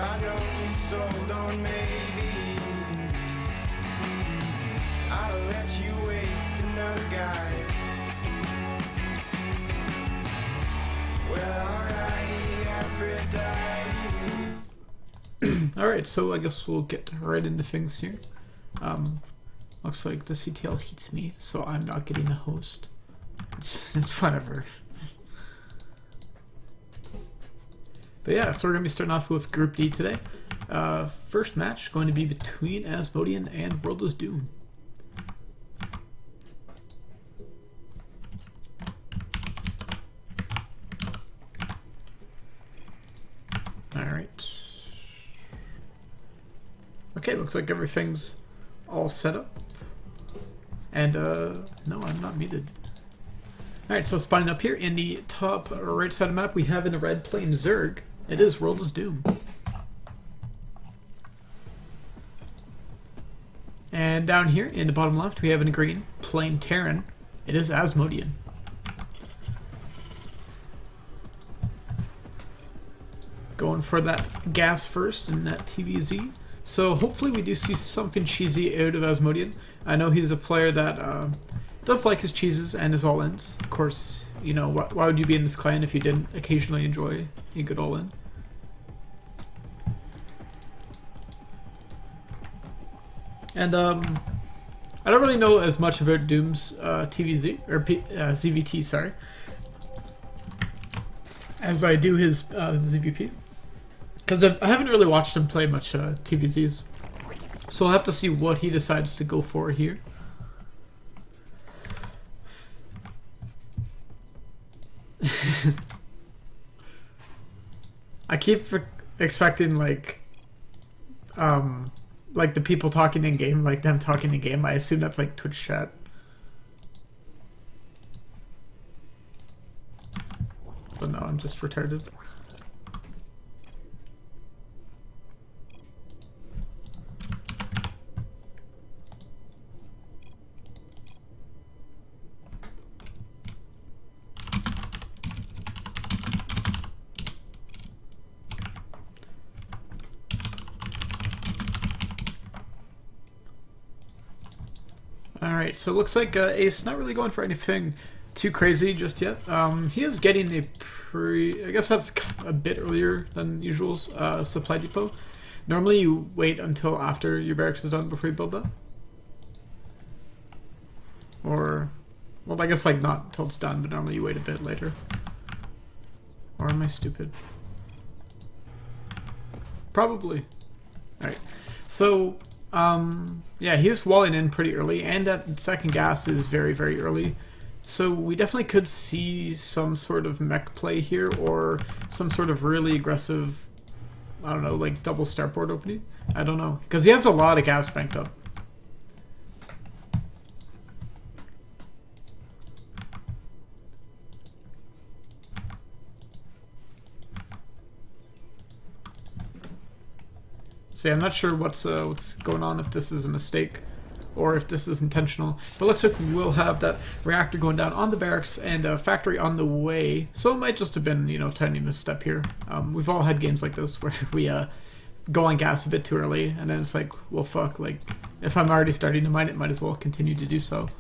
I know you sold on maybe, I'll let you waste another guy. Well, alrighty, Aphrodite. Alright, so I guess we'll get right into things here. Looks like the CTL hates me, so I'm not getting a host. It's whatever. But yeah, so we're going to be starting off with Group D today. First match going to be between Asmodean and World is Doom. Alright. Okay, looks like everything's all set up. And, no, I'm not muted. Alright, so spawning up here in the top right side of the map, we have in the red playing Zerg. It is World is Doom. And down here in the bottom left, we have in the green playing Terran. It is Asmodean. Going for that gas first and that TVZ. So hopefully we do see something cheesy out of Asmodean. I know he's a player that does like his cheeses and his all-ins. Of course, you know, why would you be in this clan if you didn't occasionally enjoy a good all-in? And I don't really know as much about Doom's TVZ, or ZVT, sorry, as I do his ZVP. Because I haven't really watched him play much TVZs. So I'll have to see what he decides to go for here. I keep expecting like the people talking in game, like them talking in game. I assume that's like Twitch chat. But no, I'm just retarded. Alright, so it looks like Ace not really going for anything too crazy just yet. He is getting a I guess that's a bit earlier than usual supply depot. Normally you wait until after your barracks is done before you build that. Or, well, I guess like not until it's done, but normally you wait a bit later. Or am I stupid? Probably. Alright, so yeah, he's walling in pretty early, and that second gas is very, very early. So we definitely could see some sort of mech play here, or some sort of really aggressive, I don't know, like double starboard opening. I don't know, because he has a lot of gas banked up. See, I'm not sure what's going on, if this is a mistake or if this is intentional. But it looks like we'll have that reactor going down on the barracks and a factory on the way. So it might just have been, you know, tiny misstep here. We've all had games like this where we go on gas a bit too early, and then it's like, well, fuck, like, if I'm already starting to mine it, might as well continue to do so.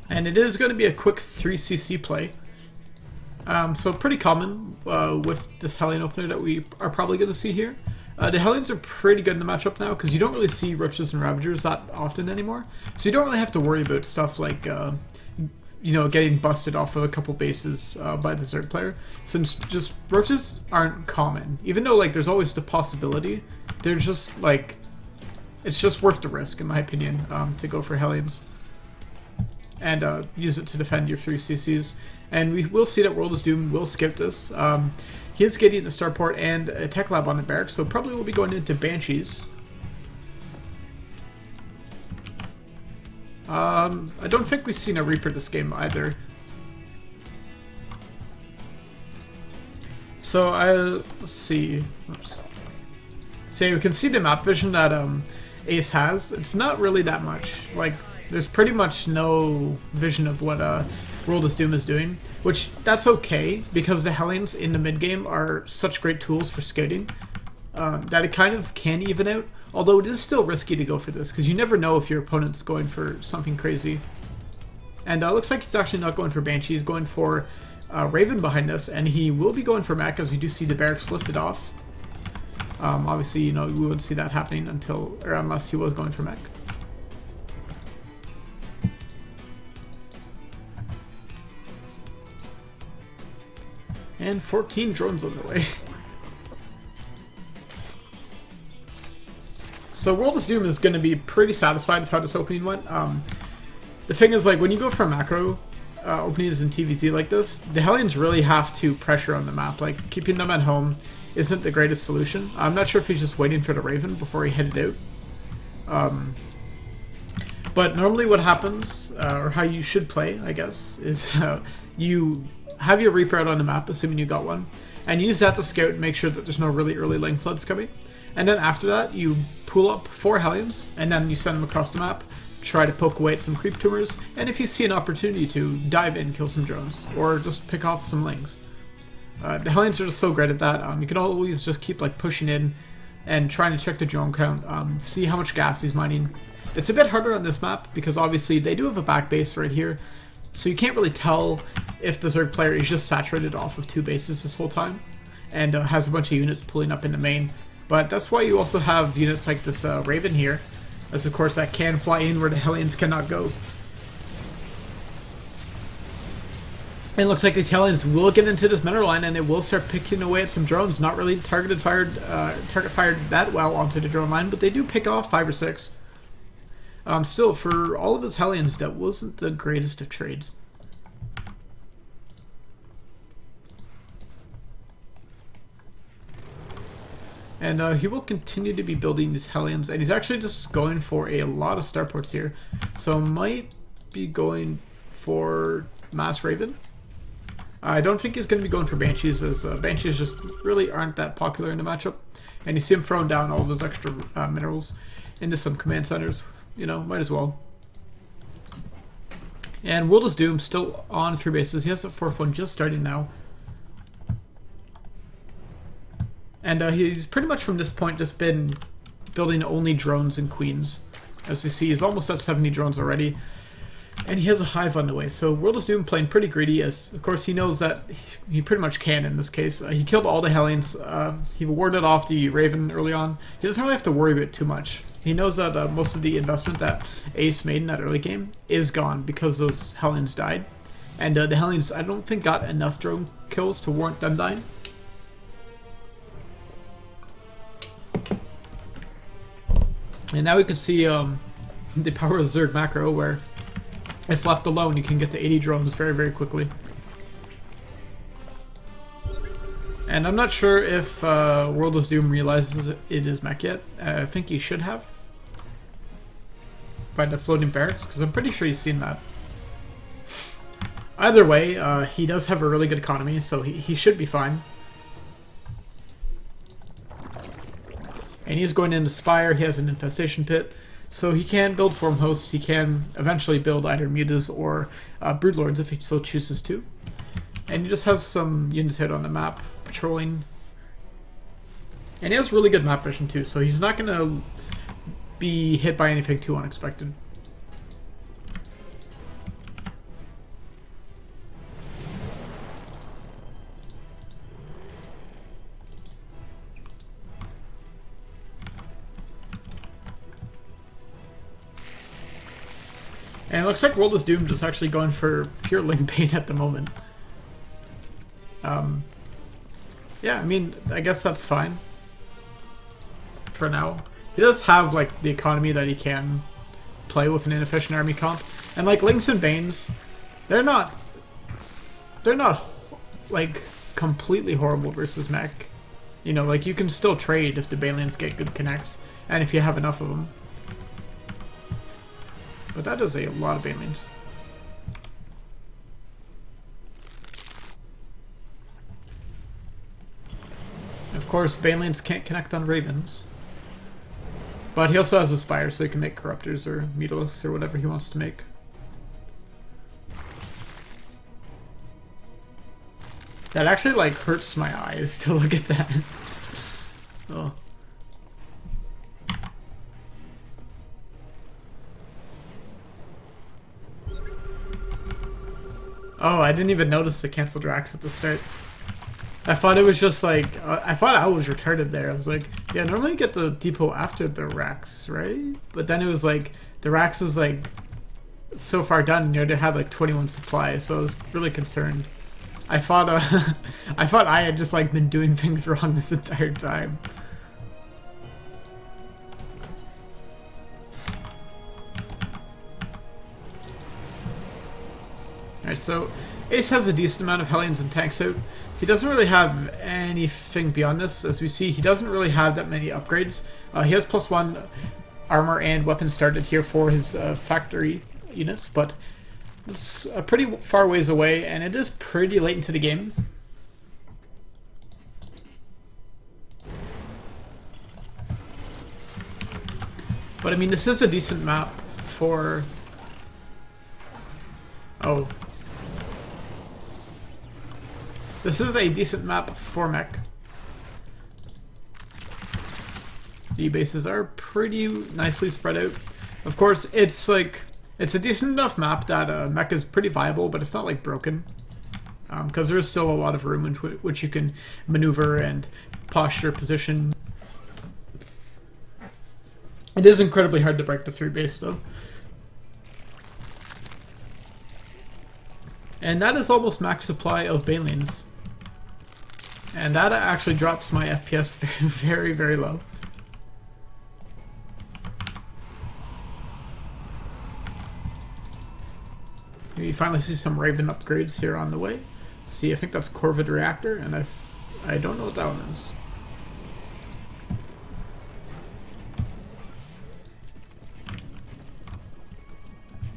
And it is going to be a quick 3cc play. So pretty common with this Hellion opener that we are probably going to see here. The Hellions are pretty good in the matchup now because you don't really see Roaches and Ravagers that often anymore. So you don't really have to worry about stuff like, you know, getting busted off of a couple bases by the Zerg player. Since just Roaches aren't common. Even though like there's always the possibility, they're just like, it's just worth the risk in my opinion to go for Hellions. And use it to defend your 3CCs. And we will see that World is Doom will skip this. He is getting a starport and a tech lab on the barracks, so probably will be going into Banshees. I don't think we've seen a Reaper this game either. So let's see. Oops. So we can see the map vision that Ace has. It's not really that much. Like, There's pretty much no vision of what World of Doom is doing, which that's okay because the Hellions in the mid game are such great tools for scouting that it kind of can even out. Although it is still risky to go for this because you never know if your opponent's going for something crazy. And it looks like he's actually not going for Banshee. He's going for Raven behind us, and he will be going for Mech as we do see the barracks lifted off. Obviously, you know, we wouldn't see that happening unless he was going for Mech. And 14 drones on their way. So World of Doom is going to be pretty satisfied with how this opening went. The thing is, like, when you go for macro openings in TVZ like this, the Hellions really have to pressure on the map. Like, keeping them at home isn't the greatest solution. I'm not sure if he's just waiting for the Raven before he headed out. But normally what happens, or how you should play, I guess, is you have your Reaper out on the map, assuming you got one, and use that to scout and make sure that there's no really early lane floods coming. And then after that, you pull up 4 Hellions, and then you send them across the map, try to poke away at some creep tumors, and if you see an opportunity to, dive in, kill some drones, or just pick off some lings. The Hellions are just so great at that. You can always just keep like pushing in and trying to check the drone count, see how much gas he's mining. It's a bit harder on this map because obviously they do have a back base right here, so you can't really tell if the Zerg player is just saturated off of 2 bases this whole time and has a bunch of units pulling up in the main. But that's why you also have units like this Raven here, as of course that can fly in where the Hellions cannot go. And it looks like these Hellions will get into this mineral line and they will start picking away at some drones. Not really target fired that well onto the drone line, but they do pick off 5 or 6. Still, for all of his Hellions, that wasn't the greatest of trades. And he will continue to be building these Hellions, and he's actually just going for a lot of starports here. So might be going for Mass Raven. I don't think he's going to be going for Banshees, as Banshees just really aren't that popular in the matchup. And you see him throwing down all of his extra minerals into some command centers. You know, might as well. And World of Doom still on 3 bases. He has the 4th one just starting now. And he's pretty much from this point just been building only drones and queens. As we see, he's almost at 70 drones already. And he has a hive on the way. So World of Doom playing pretty greedy, as of course he knows that he pretty much can in this case. He killed all the Hellions. He warded off the Raven early on. He doesn't really have to worry about it too much. He knows that most of the investment that Ace made in that early game is gone because those Hellions died. And the Hellions, I don't think, got enough drone kills to warrant them dying. And now we can see the power of the Zerg macro, where if left alone, you can get to 80 drones very, very quickly. And I'm not sure if World of Doom realizes it is mech yet. I think he should have. By the floating barracks, because I'm pretty sure he's seen that. Either way, he does have a really good economy, so he should be fine. And he's going into Spire, he has an infestation pit, so he can build Swarm Hosts, he can eventually build either Mutas or Broodlords if he so chooses to. And he just has some units out on the map, patrolling. And he has really good map vision too, so he's not going to be hit by anything too unexpected. And it looks like World of Doom just actually going for pure Ling Bane at the moment. Yeah, I mean, I guess that's fine for now. He does have like the economy that he can play with an inefficient army comp, and like Lings and Banes, they're not like completely horrible versus mech. You know, like you can still trade if the Banelings get good connects, and if you have enough of them. But that is a lot of Banelings. Of course, Banelings can't connect on Ravens. But he also has a Spire, so he can make Corruptors or Mutalisks or whatever he wants to make. That actually like hurts my eyes to look at that. Oh. Oh, I didn't even notice the canceled racks at the start. I thought it was just like, I thought I was retarded there. I was like, yeah, normally you get the depot after the racks, right? But then it was like, the racks was like, so far done, you know, they had like 21 supply, so I was really concerned. I thought, I thought I had just like been doing things wrong this entire time. Alright, so Ace has a decent amount of Hellions and tanks out. He doesn't really have anything beyond this. As we see, he doesn't really have that many upgrades. He has +1 armor and weapon started here for his factory units, but it's a pretty far ways away, and it is pretty late into the game. But I mean, this is a decent map for... Oh. This is a decent map for mech. The bases are pretty nicely spread out. Of course, it's like, it's a decent enough map that mech is pretty viable, but it's not like broken. Because there's still a lot of room in which you can maneuver and posture, position. It is incredibly hard to break the 3 base though. And that is almost max supply of Banelings. And that actually drops my FPS very, very low. We finally see some Raven upgrades here on the way. See, I think that's Corvid Reactor, and I don't know what that one is.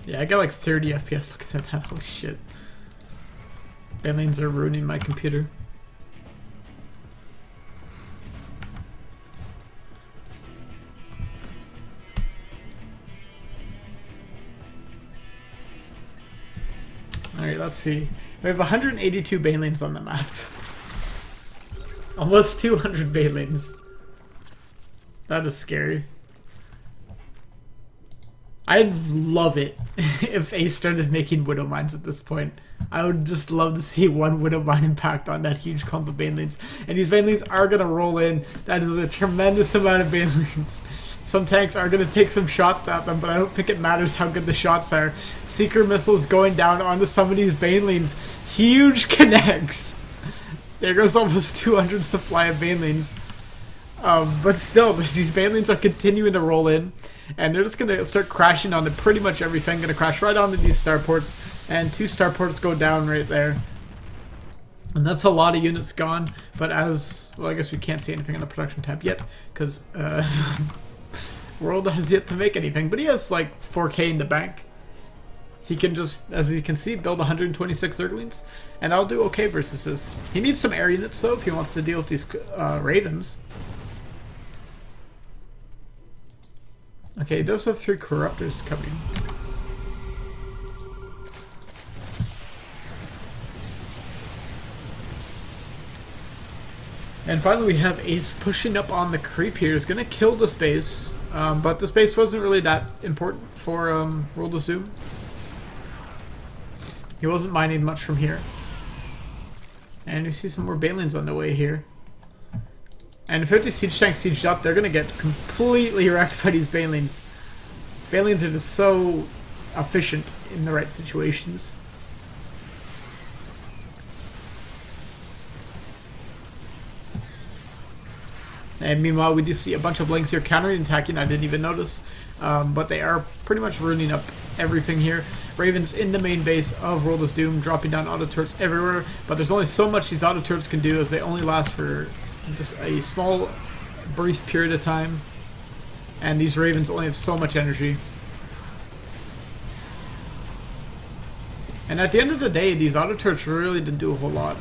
Yeah, I got like 30 FPS looking at that. Holy shit. Banelings are ruining my computer. Alright, let's see. We have 182 Banelings on the map. Almost 200 Banelings. That is scary. I'd love it if Ace started making Widow Mines at this point. I would just love to see one Widow Mine impact on that huge clump of Banelings. And these Banelings are going to roll in. That is a tremendous amount of Banelings. Some tanks are going to take some shots at them, but I don't think it matters how good the shots are. Seeker missiles going down onto some of these Banelings. Huge connects. There goes almost 200 supply of Banelings. But still, these Banelings are continuing to roll in. And they're just going to start crashing onto pretty much everything. Going to crash right onto these starports. And 2 starports go down right there. And that's a lot of units gone. But as... Well, I guess we can't see anything on the production tab yet. Because World has yet to make anything. But he has like 4K in the bank. He can just, as you can see, build 126 Zerglings. And I'll do okay versus this. He needs some air units though if he wants to deal with these Ravens. Okay, he does have 3 Corruptors coming. And finally we have Ace pushing up on the creep here. He's going to kill this base. But this base wasn't really that important for World of Zoom. He wasn't mining much from here. And you see some more Banelings on the way here. And if 50 siege tanks sieged up, they're going to get completely wrecked by these Banelings. Banelings are just so efficient in the right situations. And meanwhile, we do see a bunch of Blanks here countering attacking. I didn't even notice. But they are pretty much ruining up everything here. Ravens in the main base of World of Doom, dropping down auto turrets everywhere. But there's only so much these auto turrets can do, as they only last for just a small, brief period of time. And these Ravens only have so much energy. And at the end of the day, these auto turrets really didn't do a whole lot.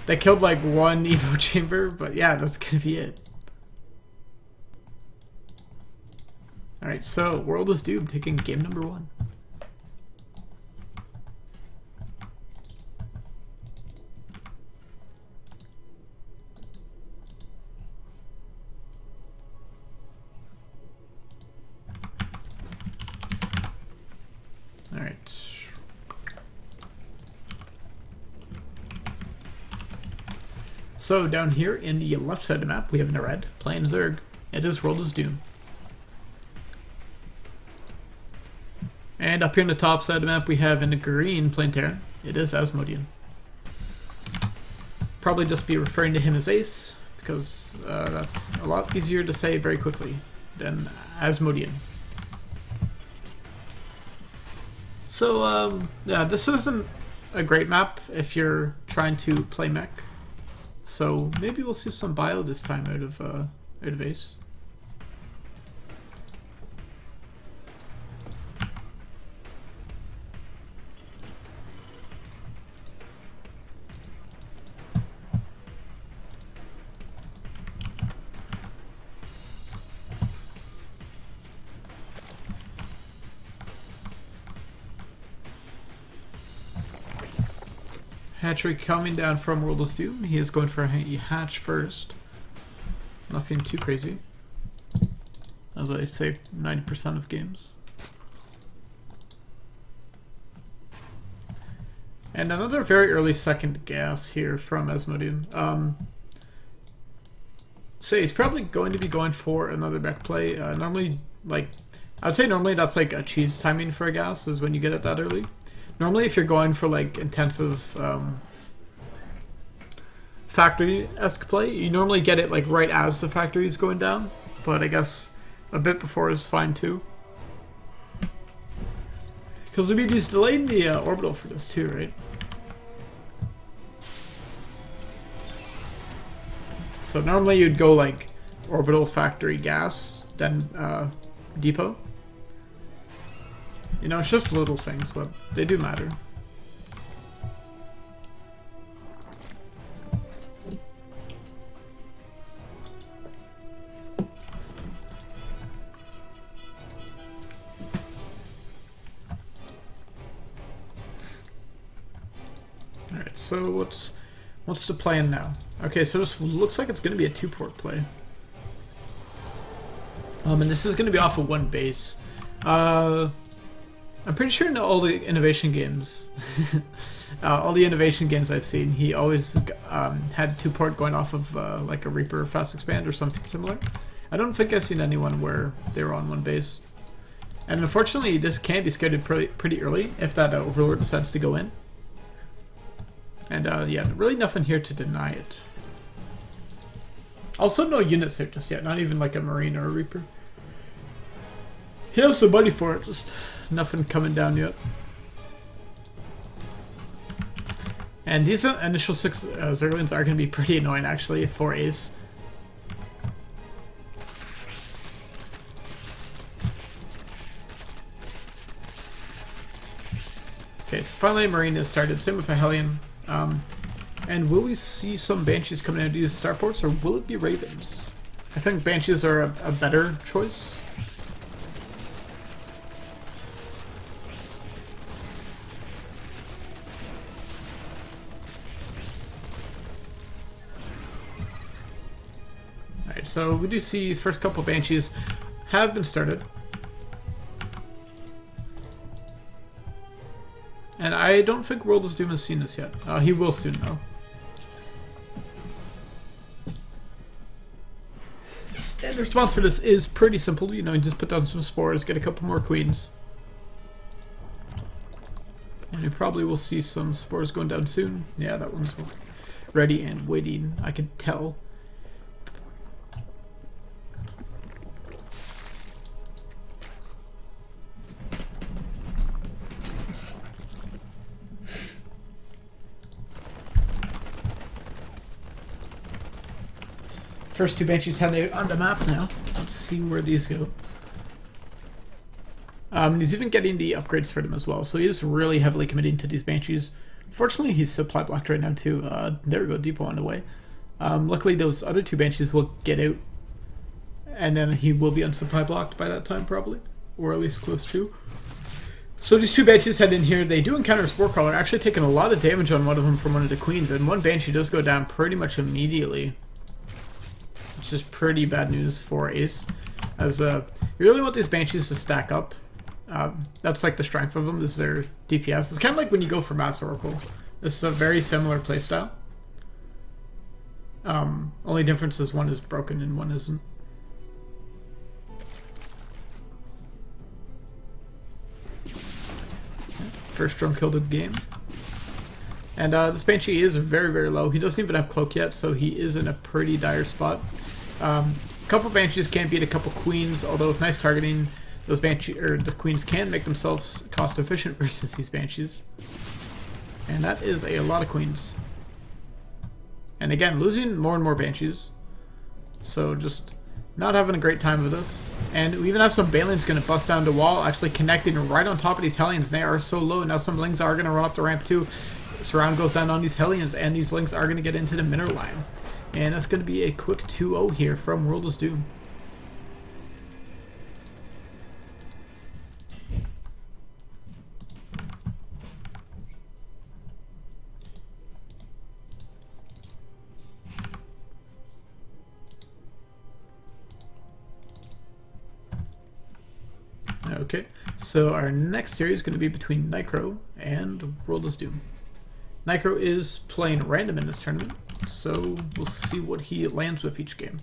They killed like 1 Evo chamber, but yeah, that's gonna be it. Alright, so World is Doomed taking game number 1. Alright. So down here in the left side of the map, we have Nared playing Zerg. It is World is Doom. And up here in the top side of the map, we have in the green playing Terran. It is Asmodean. Probably just be referring to him as Ace, because that's a lot easier to say very quickly than Asmodean. So, yeah, this isn't a great map if you're trying to play mech. So maybe we'll see some bio this time out of Ace. Hatchery coming down from World is Doom. He is going for a hatch first. Nothing too crazy. As I say, 90% of games. And another very early second gas here from Asmodean. So he's probably going to be going for another mech play. Normally, like, I'd say normally that's like a cheese timing for a gas, is when you get it that early. Normally, if you're going for like intensive factory-esque play, you normally get it like right as the factory is going down. But I guess a bit before is fine too. Because I mean, he's delaying the orbital for this too, right? So normally you'd go like orbital, factory, gas, then depot. You know, it's just little things, but they do matter. Alright, so what's the plan now? Okay, so this looks like it's going to be a 2-port play. And this is going to be off of one base. I'm pretty sure in all the innovation games, all the innovation games I've seen, he always had 2-port going off of like a Reaper fast expand or something similar. I don't think I've seen anyone where they were on one base. And unfortunately, this can be scheduled pretty early if that Overlord decides to go in. And yeah, really nothing here to deny it. Also, no units here just yet, not even like a Marine or a Reaper. He has some money for it, just nothing coming down yet. And these initial 6 Zerglings are going to be pretty annoying actually for Ace. Okay, so finally Marine is started, same with a Hellion. And will we see some Banshees coming out of these starports, or will it be Ravens? I think Banshees are a better choice. Alright, so we do see first couple Banshees have been started. And I don't think World is Doom has seen this yet. He will soon, though. And the response for this is pretty simple. You know, you just put down some spores, get a couple more queens. And you probably will see some spores going down soon. Yeah, that one's ready and waiting, I can tell. First 2 Banshees have they on the map now. Let's see where these go. He's even getting the upgrades for them as well, so he is really heavily committing to these Banshees. Fortunately, he's supply blocked right now too. There we go, depot on the way. Luckily, those other 2 Banshees will get out and then he will be unsupply blocked by that time probably, or at least close to. So these two Banshees head in here. They do encounter a Spore Crawler, actually taking a lot of damage on one of them from one of the Queens, and one Banshee does go down pretty much immediately, which is pretty bad news for Ace, as you really want these Banshees to stack up. That's like the strength of them, is their DPS. It's kind of like when you go for Mass Oracle. This is a very similar playstyle. Only difference is one is broken and one isn't. First drone killed the game. And this Banshee is very, very low. He doesn't even have Cloak yet, so he is in a pretty dire spot. A couple Banshees can beat a couple Queens, although with nice targeting, those the Queens can make themselves cost efficient versus these Banshees. And that is a lot of Queens. And again, losing more and more Banshees. So just not having a great time with this. And we even have some Balins going to bust down the wall, actually connecting right on top of these Hellions. They are so low. Now some Lings are going to run up the ramp too. Surround goes down on these Hellions, and these Lings are going to get into the middle line. And that's going to be a quick 2-0 here from Worldless Doom. Okay, so our next series is going to be between Nicro and Worldless Doom. Nicro is playing random in this tournament, so we'll see what he lands with each game.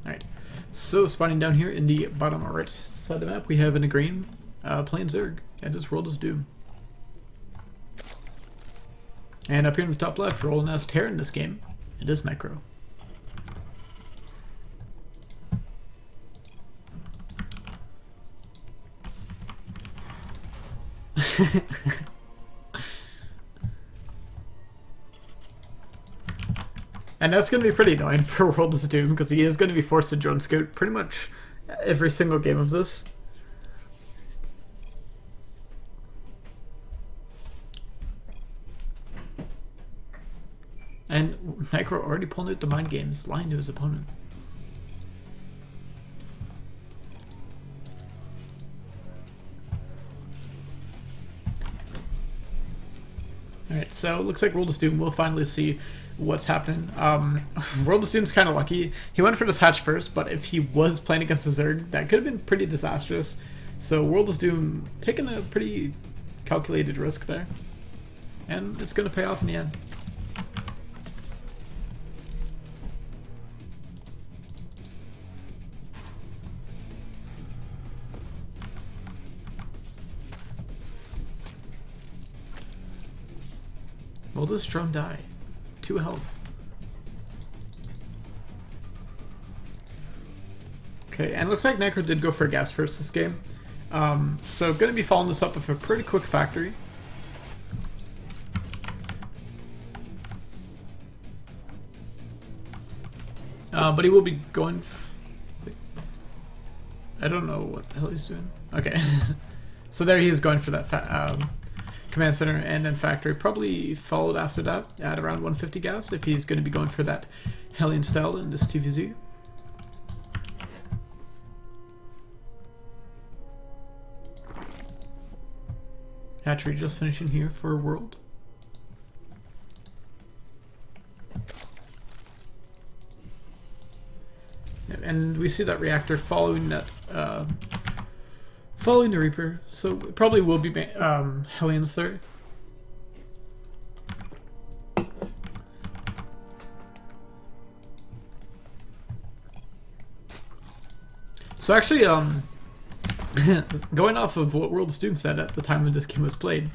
Alright, so spawning down here in the bottom right side of the map, we have in the green playing Zerg, and his Worldless Doom. And up here in the top left, rolling as Terra in this game, it is Nicro. And that's going to be pretty annoying for Worldless Doom, because he is going to be forced to drone scout pretty much every single game of this. And Nicro already pulling out the mind games, lying to his opponent. Alright, so it looks like Worldless Doom will finally see what's happening. Worldless Doom's kind of lucky. He went for this hatch first, but if he was playing against a Zerg, that could have been pretty disastrous. So Worldless Doom taking a pretty calculated risk there. And it's going to pay off in the end. Will this drone die? 2 health. Okay, and it looks like Necro did go for a gas first this game. So going to be following this up with a pretty quick factory. But he will be going... I don't know what the hell he's doing. Okay. So there he is going for that command center and then factory. Probably followed after that at around 150 gas if he's going to be going for that Hellion style in this TVZ. Hatchery just finishing here for World. And we see that reactor following that, following the Reaper, so it probably will be Hellions there. So actually, going off of what Worldless Doom said at the time when this game was played,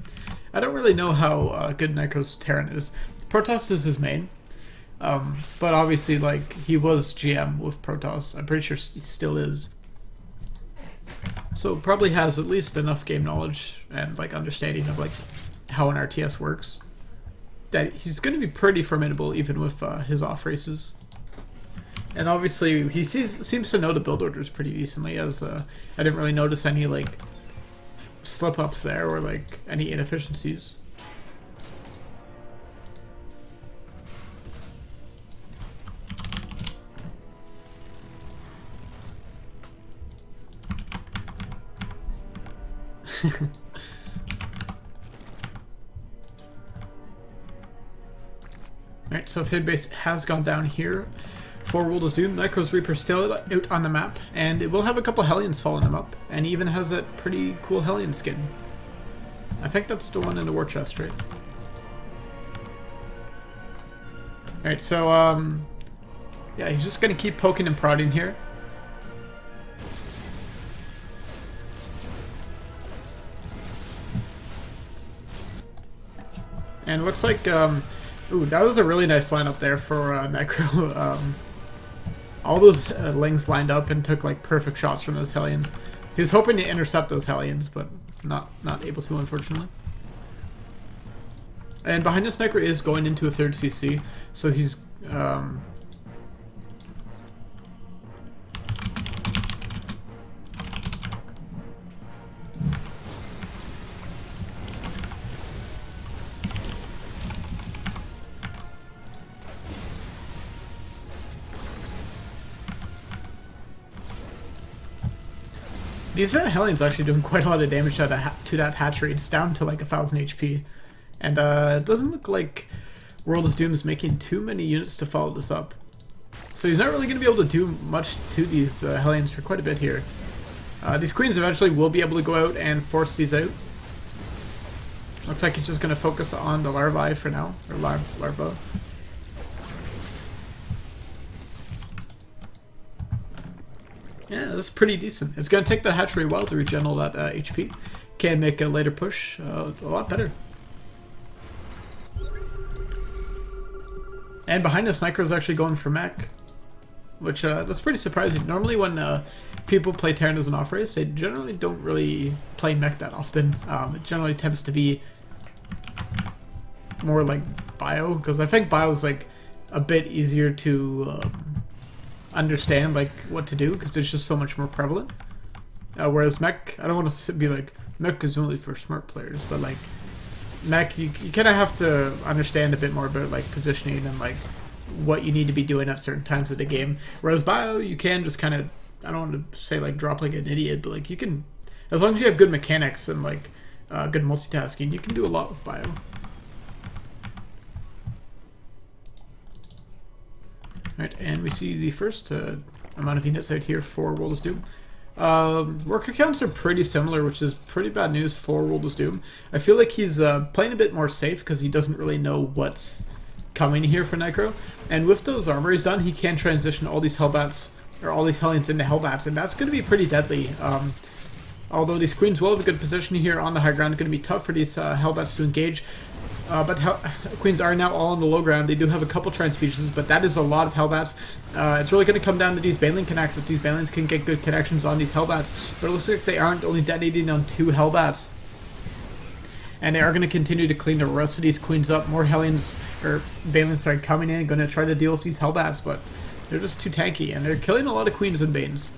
I don't really know how good Necro's Terran is. Protoss is his main. But obviously, like, he was GM with Protoss. I'm pretty sure he still is. So probably has at least enough game knowledge and, like, understanding of, like, how an RTS works that he's going to be pretty formidable even with his off races. And obviously, he seems to know the build orders pretty decently, as I didn't really notice any, like, slip-ups there or, like, any inefficiencies. Alright, so Fid base has gone down here for World is Doom. Necro's Reaper still out on the map, and it will have a couple Hellions following him up, and he even has that pretty cool Hellion skin. I think that's the one in the war chest, right? Alright, so, yeah, he's just gonna keep poking and prodding here. And it looks like, ooh, that was a really nice lineup there for Necro. All those Lings lined up and took like perfect shots from those Hellions. He was hoping to intercept those Hellions, but not able to, unfortunately. And behind us, Necro is going into a third CC, so he's these Hellions actually doing quite a lot of damage to that hatchery. It's down to like 1000 HP. And it doesn't look like World is Doom is making too many units to follow this up. So he's not really going to be able to do much to these Hellions for quite a bit here. These Queens eventually will be able to go out and force these out. Looks like he's just going to focus on the larvae for now. Or larva. Yeah, that's pretty decent. It's going to take the hatchery a while to regen all that HP. Can make a later push a lot better. And behind us, Necro's actually going for mech. Which, that's pretty surprising. Normally when people play Terran as an off-race, they generally don't really play mech that often. It generally tends to be more like bio, because I think bio is like a bit easier to understand like what to do, because it's just so much more prevalent. Whereas mech, I don't want to be like, mech is only for smart players, but like mech, you kind of have to understand a bit more about like positioning and like what you need to be doing at certain times of the game. Whereas bio, you can just kind of, I don't want to say like drop like an idiot, but like you can, as long as you have good mechanics and like good multitasking, you can do a lot with bio. Right, and we see the first amount of units out here for World is Doom. Worker counts are pretty similar, which is pretty bad news for World is Doom. I feel like he's playing a bit more safe because he doesn't really know what's coming here for Necro. And with those armories done, he can transition all these Hellbats, or all these Hellions into Hellbats, and that's going to be pretty deadly. Although these Queens will have a good position here on the high ground, it's going to be tough for these Hellbats to engage. But Queens are now all on the low ground. They do have a couple transfusions, but that is a lot of Hellbats. It's really going to come down to these Baneling connects, if these Banelings can get good connections on these Hellbats. But it looks like they aren't, only detonating on 2 Hellbats. And they are going to continue to clean the rest of these Queens up. More Hellions, or Banelings, sorry, coming in, going to try to deal with these Hellbats, but they're just too tanky, and they're killing a lot of Queens and Banes.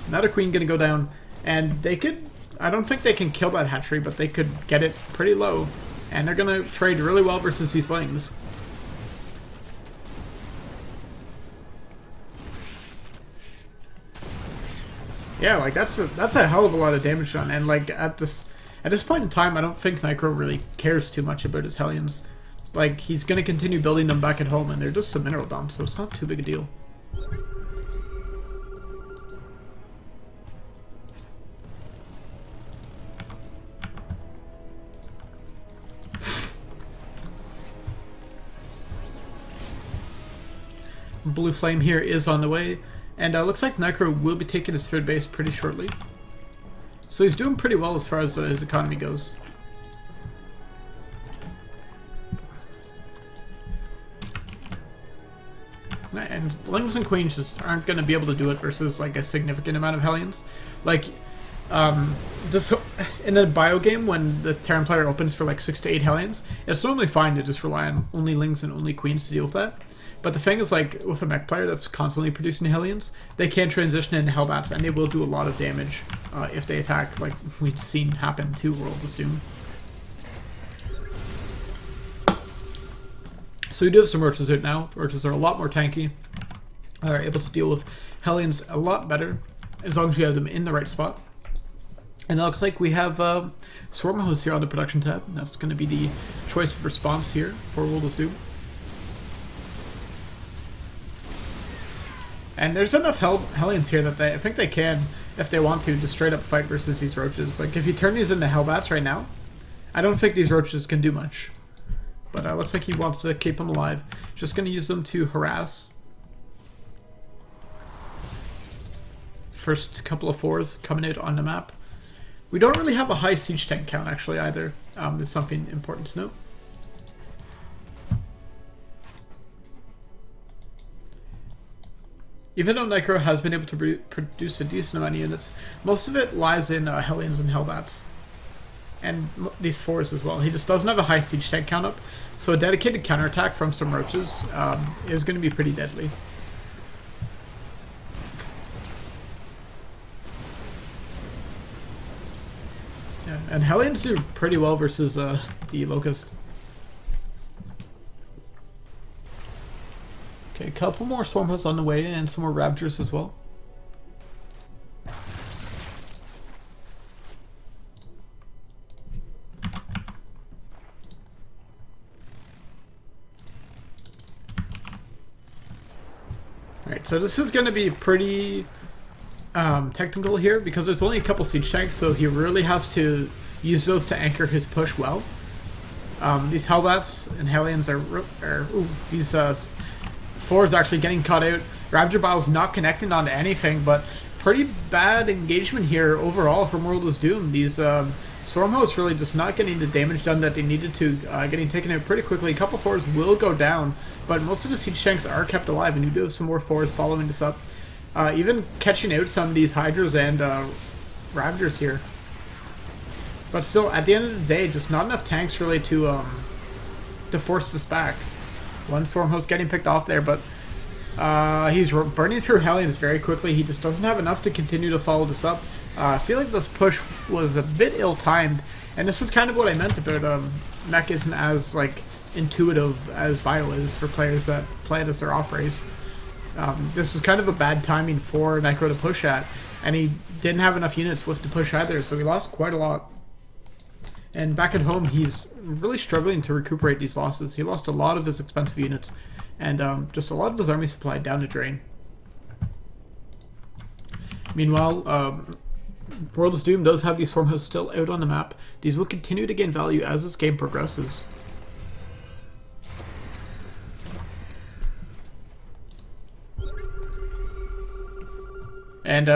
Another Queen going to go down, and they could, I don't think they can kill that hatchery, but they could get it pretty low. And they're going to trade really well versus these Lings. Yeah, like that's a hell of a lot of damage done. And like at this point in time, I don't think Necro really cares too much about his Hellions. Like he's going to continue building them back at home, and they're just some mineral dumps, so it's not too big a deal. Blue Flame here is on the way, and looks like Necro will be taking his third base pretty shortly. So he's doing pretty well as far as his economy goes. And Lings and Queens just aren't going to be able to do it versus like a significant amount of Hellions. Like, this in a bio game when the Terran player opens for like 6 to 8 Hellions, it's normally fine to just rely on only Lings and only Queens to deal with that. But the thing is, like, with a mech player that's constantly producing Hellions, they can transition into Hellbats, and they will do a lot of damage if they attack, like we've seen happen to World is Doom. So we do have some Roaches out now. Roaches are a lot more tanky. Are able to deal with Hellions a lot better, as long as you have them in the right spot. And it looks like we have Swarm Host here on the production tab. That's going to be the choice of response here for World of Doom. And there's enough Hellions here that I think they can, if they want to, just straight up fight versus these Roaches. Like, if you turn these into Hellbats right now, I don't think these Roaches can do much. But looks like he wants to keep them alive. Just going to use them to harass. First couple of 4s coming out on the map. We don't really have a high siege tank count actually either. Is something important to note. Even though Nicro has been able to produce a decent amount of units, most of it lies in Hellions and Hellbats. And these 4s as well. He just doesn't have a high siege tank count up, so a dedicated counterattack from some Roaches is going to be pretty deadly. Yeah, and Hellions do pretty well versus the Locust. Okay, a couple more Swarm Hosts on the way and some more Ravagers as well. Alright, so this is going to be pretty technical here because there's only a couple siege tanks, so he really has to use those to anchor his push well. These Hellbats and Hellions these 4s actually getting cut out. Ravager Bile's not connecting onto anything, but pretty bad engagement here overall from World of Doom. These Storm Hosts really just not getting the damage done that they needed to, getting taken out pretty quickly. A couple 4s will go down, but most of the siege tanks are kept alive, and you do have some more 4s following this up. Even catching out some of these Hydras and Ravagers here. But still, at the end of the day, just not enough tanks really to force this back. One Storm Host getting picked off there, but he's burning through Hellions very quickly. He just doesn't have enough to continue to follow this up. I feel like this push was a bit ill-timed, and this is kind of what I meant about mech isn't as like intuitive as Bio is for players that play it as their off race. This is kind of a bad timing for Nicro to push at, and he didn't have enough units with to push either, so he lost quite a lot. And back at home, he's really struggling to recuperate these losses. He lost a lot of his expensive units, and just a lot of his army supply down the drain. Meanwhile, World of Doom does have these Swarm Hosts still out on the map. These will continue to gain value as this game progresses. And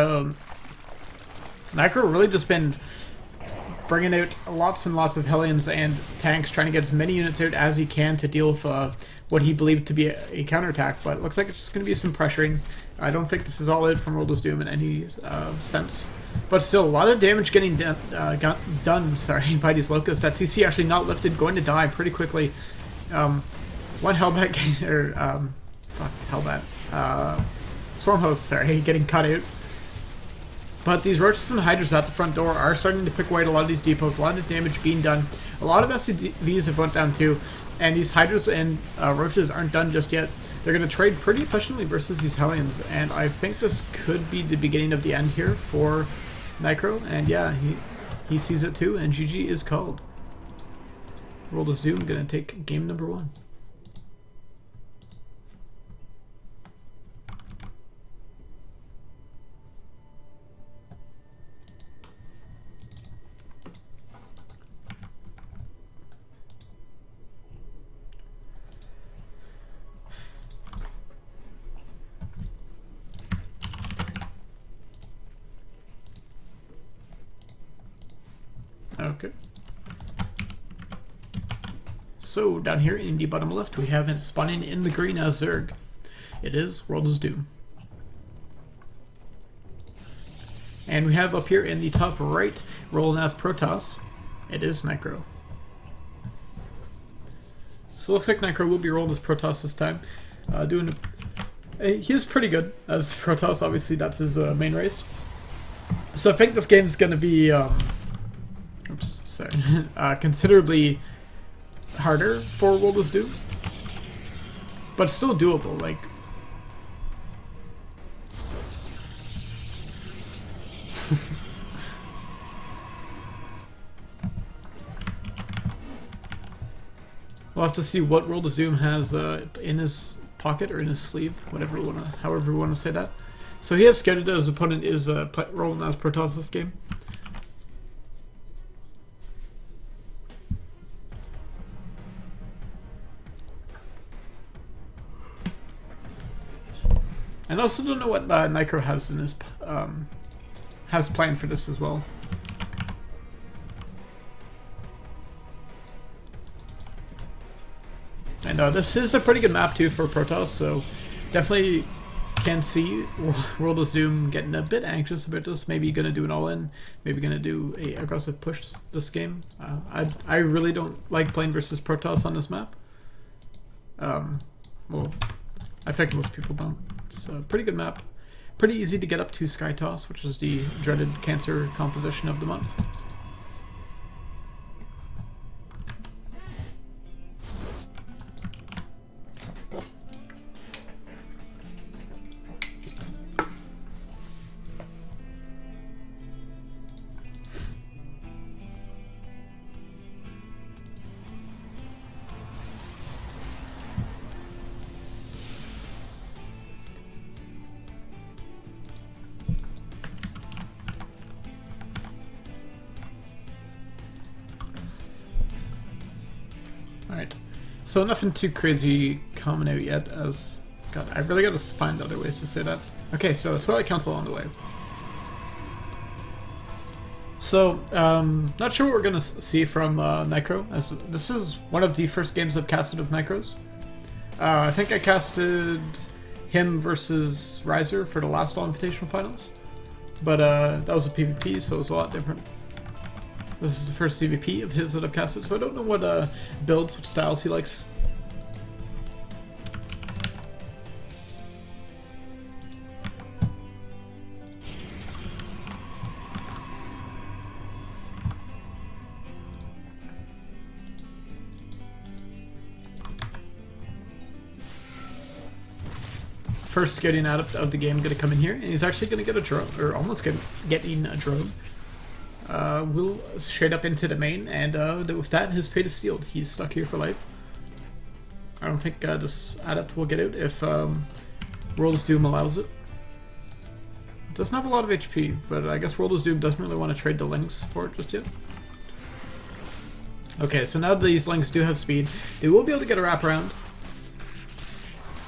Nicro really just been bringing out lots and lots of Hellions and tanks, trying to get as many units out as he can to deal with what he believed to be a counterattack, but it looks like it's just going to be some pressuring. I don't think this is all out from World of Doom in any sense. But still, a lot of damage getting done by these Locusts. That CC actually not lifted, going to die pretty quickly. One Hellbat, Swarm Host, getting cut out. But these Roaches and Hydras at the front door are starting to pick away at a lot of these depots, a lot of damage being done. A lot of SCVs have went down too, and these Hydras and Roaches aren't done just yet. They're going to trade pretty efficiently versus these Hellions, and I think this could be the beginning of the end here for Nicro, and yeah, he sees it too, and GG is called. World of Doom going to take game number 1. Okay. So down here in the bottom left, we have it spawning in the green as Zerg. It is World of Doom. And we have up here in the top right, rolling as Protoss. It is Nicro. So it looks like Nicro will be rolling as Protoss this time. He is pretty good as Protoss. Obviously, that's his main race. So I think this game is going to be considerably harder for World of Doom, but still doable. Like, We'll have to see what World of Zoom has in his pocket or in his sleeve, whatever we wanna, however we want to say that. So he has scouted that his opponent is rolling as Protoss this game. And I also don't know what Nicro has in his has planned for this as well. And this is a pretty good map too for Protoss, so definitely can see World of Zoom getting a bit anxious about this. Maybe gonna do an all-in, maybe gonna do a aggressive push this game. I really don't like playing versus Protoss on this map. Well, I think most people don't. It's a pretty good map. Pretty easy to get up to Sky Toss, which is the dreaded Cancer composition of the month. Alright, so nothing too crazy coming out yet, as... God, I really gotta find other ways to say that. Okay, so Twilight Council on the way. So, not sure what we're gonna see from Nicro, as this is one of the first games I've casted of Nicro's. I think I casted him versus Riser for the last All-Invitational finals, but that was a PvP, so it was a lot different. This is the first CVP of his that I've casted, so I don't know what builds, what styles he likes. First scouting adept of the game gonna come in here, and he's actually gonna get a drone, or almost getting a drone. We'll straight up into the main, and with that, his fate is sealed. He's stuck here for life. I don't think this adept will get out if World of Doom allows it. It doesn't have a lot of HP, but I guess World of Doom doesn't really want to trade the links for it just yet. Okay, so now these links do have speed, they will be able to get a wraparound.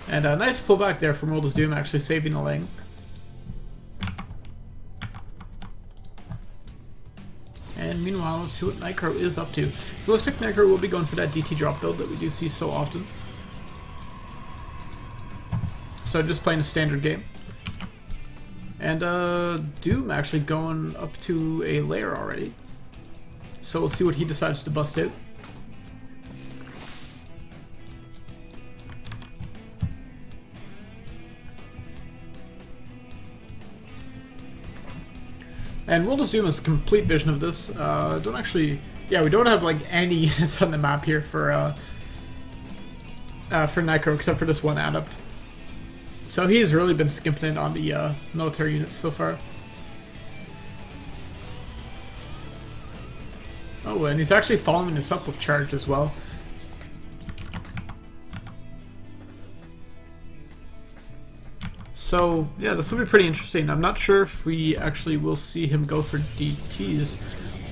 And a nice pullback there from World of Doom, actually saving the lane. And meanwhile, let's see what Nicro is up to. So it looks like Nicro will be going for that DT drop build that we do see so often. So just playing a standard game. And Doom actually going up to a lair already. So we'll see what he decides to bust out. And World of Doom has a complete vision of this. Don't actually... Yeah, we don't have like any units on the map here for Nicro, except for this one adept. So he's really been skimping in on the military units so far. Oh, and he's actually following this up with charge as well. So, yeah, this will be pretty interesting. I'm not sure if we actually will see him go for DTs,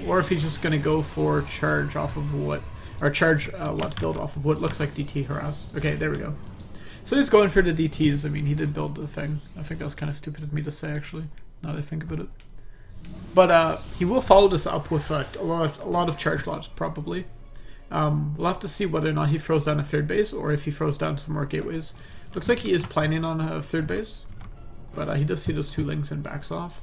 or if he's just going to go for charge off of what... Or charge what build off of what looks like DT harass. Okay, there we go. So he's going for the DTs. I mean, he did build the thing. I think that was kind of stupid of me to say, actually, now that I think about it. But he will follow this up with a lot of charge lots, probably. We'll have to see whether or not he throws down a third base, or if he throws down some more gateways. Looks like he is planning on a third base, but he does see those two links and backs off.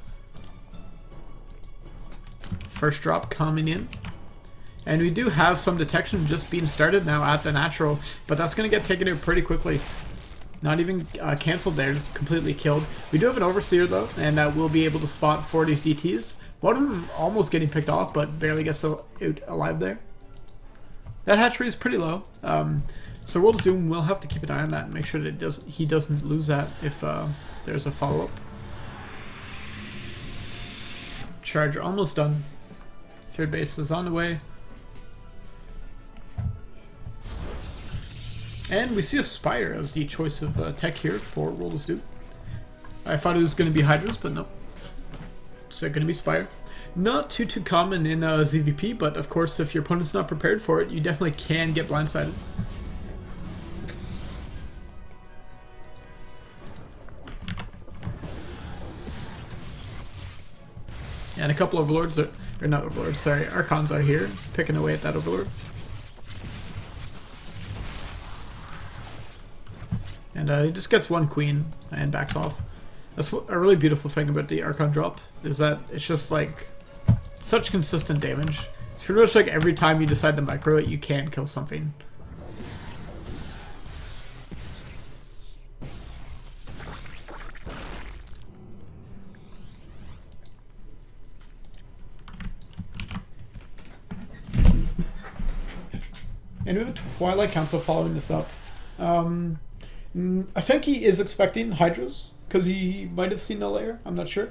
First drop coming in. And we do have some detection just being started now at the natural, but that's going to get taken out pretty quickly. Not even cancelled there, just completely killed. We do have an Overseer though, and we'll be able to spot 4 of these DTs. One of them almost getting picked off, but barely gets out alive there. That hatchery is pretty low. So World of Zoom will have to keep an eye on that and make sure that he doesn't lose that if there's a follow-up. Charge almost done. Third base is on the way. And we see a Spire as the choice of tech here for World of Doom. I thought it was going to be Hydras, but no. It's going to be Spire. Not too common in ZVP, but of course if your opponent's not prepared for it, you definitely can get blindsided. And a couple Overlords, or not Overlords, sorry, Archons are here, picking away at that Overlord. And he just gets one Queen and backs off. That's a really beautiful thing about the Archon drop, is that it's just like such consistent damage. It's pretty much like every time you decide to micro it, you can kill something. And we have a Twilight Council following this up. I think he is expecting Hydras, because he might have seen the layer, I'm not sure.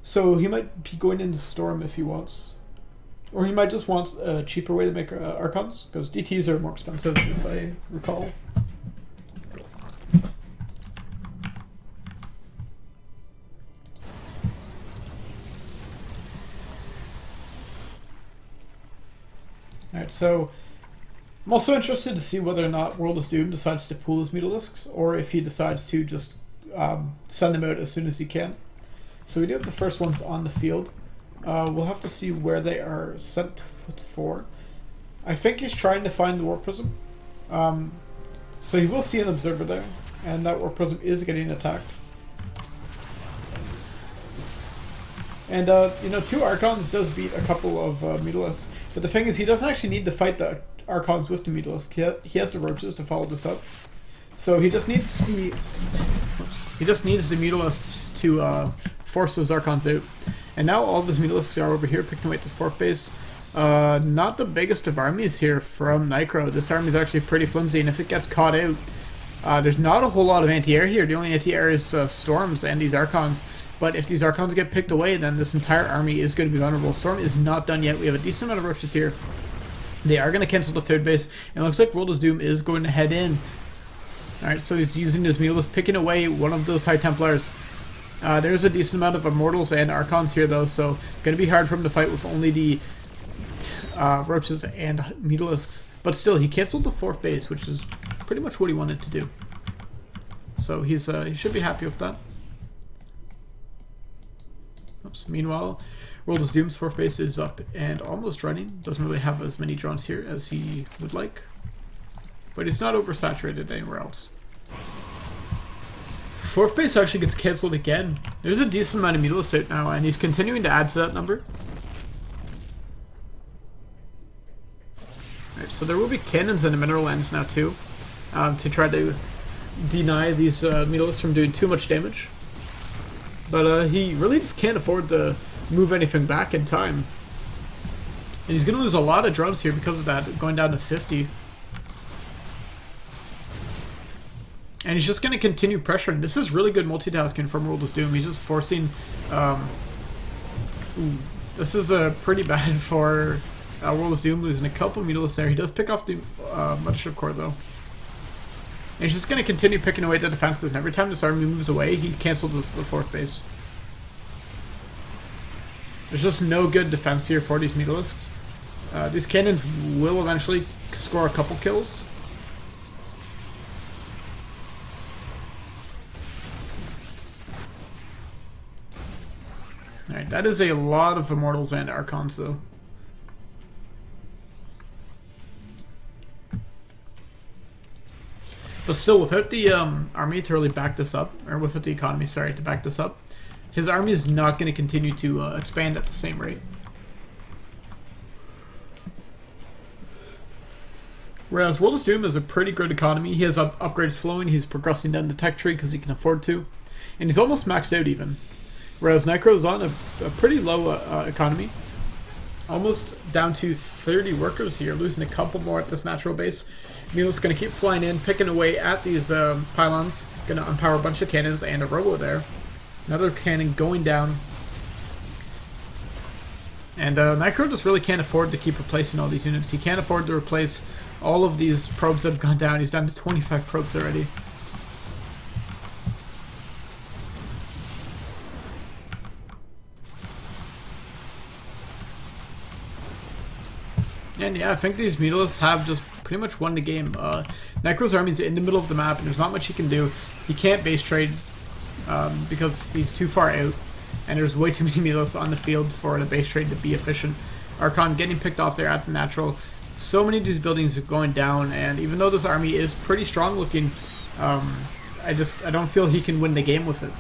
So he might be going into Storm if he wants. Or he might just want a cheaper way to make Archons, because DTs are more expensive, if I recall. Alright, so I'm also interested to see whether or not World of Doom decides to pool his Mutalisks, or if he decides to just send them out as soon as he can. So we do have the first ones on the field. We'll have to see where they are sent for. I think he's trying to find the Warp Prism. So he will see an Observer there, and that Warp Prism is getting attacked. And, you know, 2 Archons does beat a couple of Mutalisks. But the thing is, he doesn't actually need to fight the Archons with the Mutalisk. He has the Roaches to follow this up. So he just needs the... He just needs the Mutalisks to force those Archons out. And now all of his Mutalisks are over here picking away at this 4th base. Not the biggest of armies here from Nicro. This army is actually pretty flimsy, and if it gets caught out, there's not a whole lot of anti-air here. The only anti-air is Storms and these Archons. But if these Archons get picked away, then this entire army is going to be vulnerable. Storm is not done yet. We have a decent amount of Roaches here. They are going to cancel the 3rd base. And it looks like World of Doom is going to head in. Alright, so he's using his Mutalisk, picking away one of those High Templars. There's a decent amount of Immortals and Archons here, though, so going to be hard for him to fight with only the Roaches and Mutalisks. But still, he canceled the 4th base, which is pretty much what he wanted to do. So he should be happy with that. Oops. Meanwhile, World of Doom's 4th base is up and almost running. Doesn't really have as many drones here as he would like. But it's not oversaturated anywhere else. 4th base actually gets cancelled again. There's a decent amount of Mutalisks out now, and he's continuing to add to that number. Alright, so there will be cannons in the mineral lands now too, to try to deny these Mutalisks from doing too much damage. But he really just can't afford to move anything back in time. And he's going to lose a lot of drones here because of that, going down to 50. And he's just going to continue pressuring. This is really good multitasking from World of Doom. He's just forcing... this is pretty bad for World of Doom, losing a couple Mutalisks there. He does pick off the Mothership Core, though. And he's just going to continue picking away at the defenses, and every time this army moves away, he cancels the 4th base. There's just no good defense here for these Mutalisks. These cannons will eventually score a couple kills. Alright, that is a lot of Immortals and Archons, though. But still, without the army to really back this up, or without the economy, sorry, to back this up, his army is not going to continue to expand at the same rate. Whereas World of Doom is a pretty good economy. He has upgrades flowing, he's progressing down the tech tree because he can afford to, and he's almost maxed out even. Whereas Necro is on a pretty low economy. Almost down to 30 workers here, losing a couple more at this natural base. Neil's going to keep flying in, picking away at these pylons. Going to unpower a bunch of cannons and a robo there. Another cannon going down. And Nitro just really can't afford to keep replacing all these units. He can't afford to replace all of these probes that have gone down. He's down to 25 probes already. And yeah, I think these Mutalisks have just pretty much won the game. Necro's army's in the middle of the map, and there's not much he can do. He can't base trade because he's too far out, and there's way too many Mutalisks on the field for the base trade to be efficient. Archon getting picked off there at the natural. So many of these buildings are going down, and even though this army is pretty strong looking, I don't feel he can win the game with it.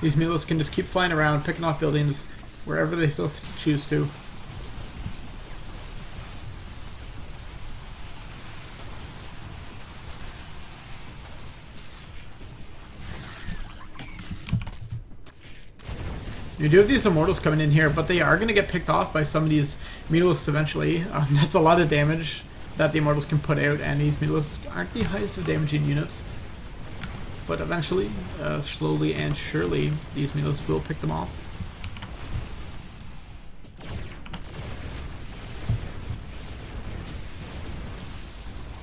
These Mutalisks can just keep flying around, picking off buildings wherever they so choose to. You do have these Immortals coming in here, but they are going to get picked off by some of these Mutalisks eventually. That's a lot of damage that the Immortals can put out, and these Mutalisks aren't the highest of damaging units. But eventually, slowly and surely, these Mutalisks will pick them off.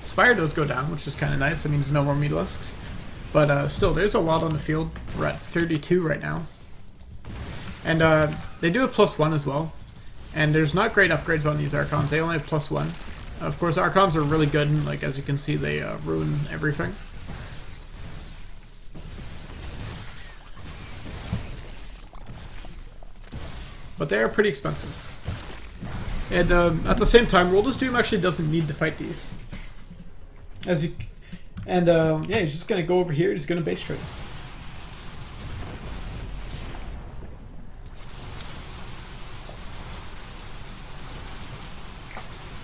Spire does go down, which is kind of nice. That means no more Mutalisks. But still, there's a lot on the field. We're at 32 right now. And they do have +1 as well. And there's not great upgrades on these Archons. They only have +1. Of course, Archons are really good, and like as you can see, they ruin everything. But they are pretty expensive. And at the same time, World of Doom actually doesn't need to fight these. Yeah, he's just gonna go over here. He's gonna base trade.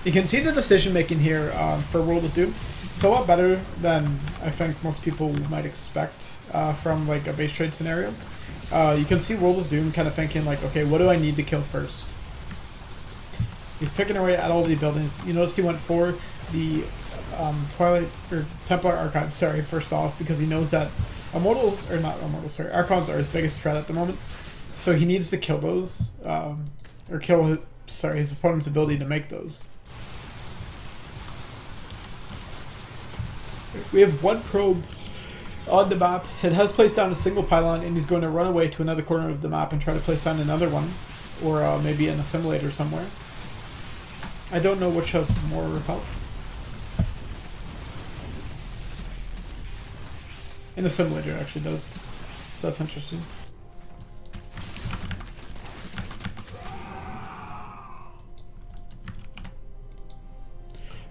You can see the decision making here for World of Doom. It's a lot better than I think most people might expect from like a base trade scenario. You can see World of Doom kind of thinking like, okay, what do I need to kill first? He's picking away at all the buildings. You notice he went for the Templar Archives, sorry, first off, because he knows that Archons are his biggest threat at the moment. So he needs to kill those, or kill his opponent's ability to make those. We have one probe on the map. It has placed down a single pylon, and he's going to run away to another corner of the map and try to place down another one, or maybe an assimilator somewhere. I don't know which has more help. An assimilator actually does, so that's interesting.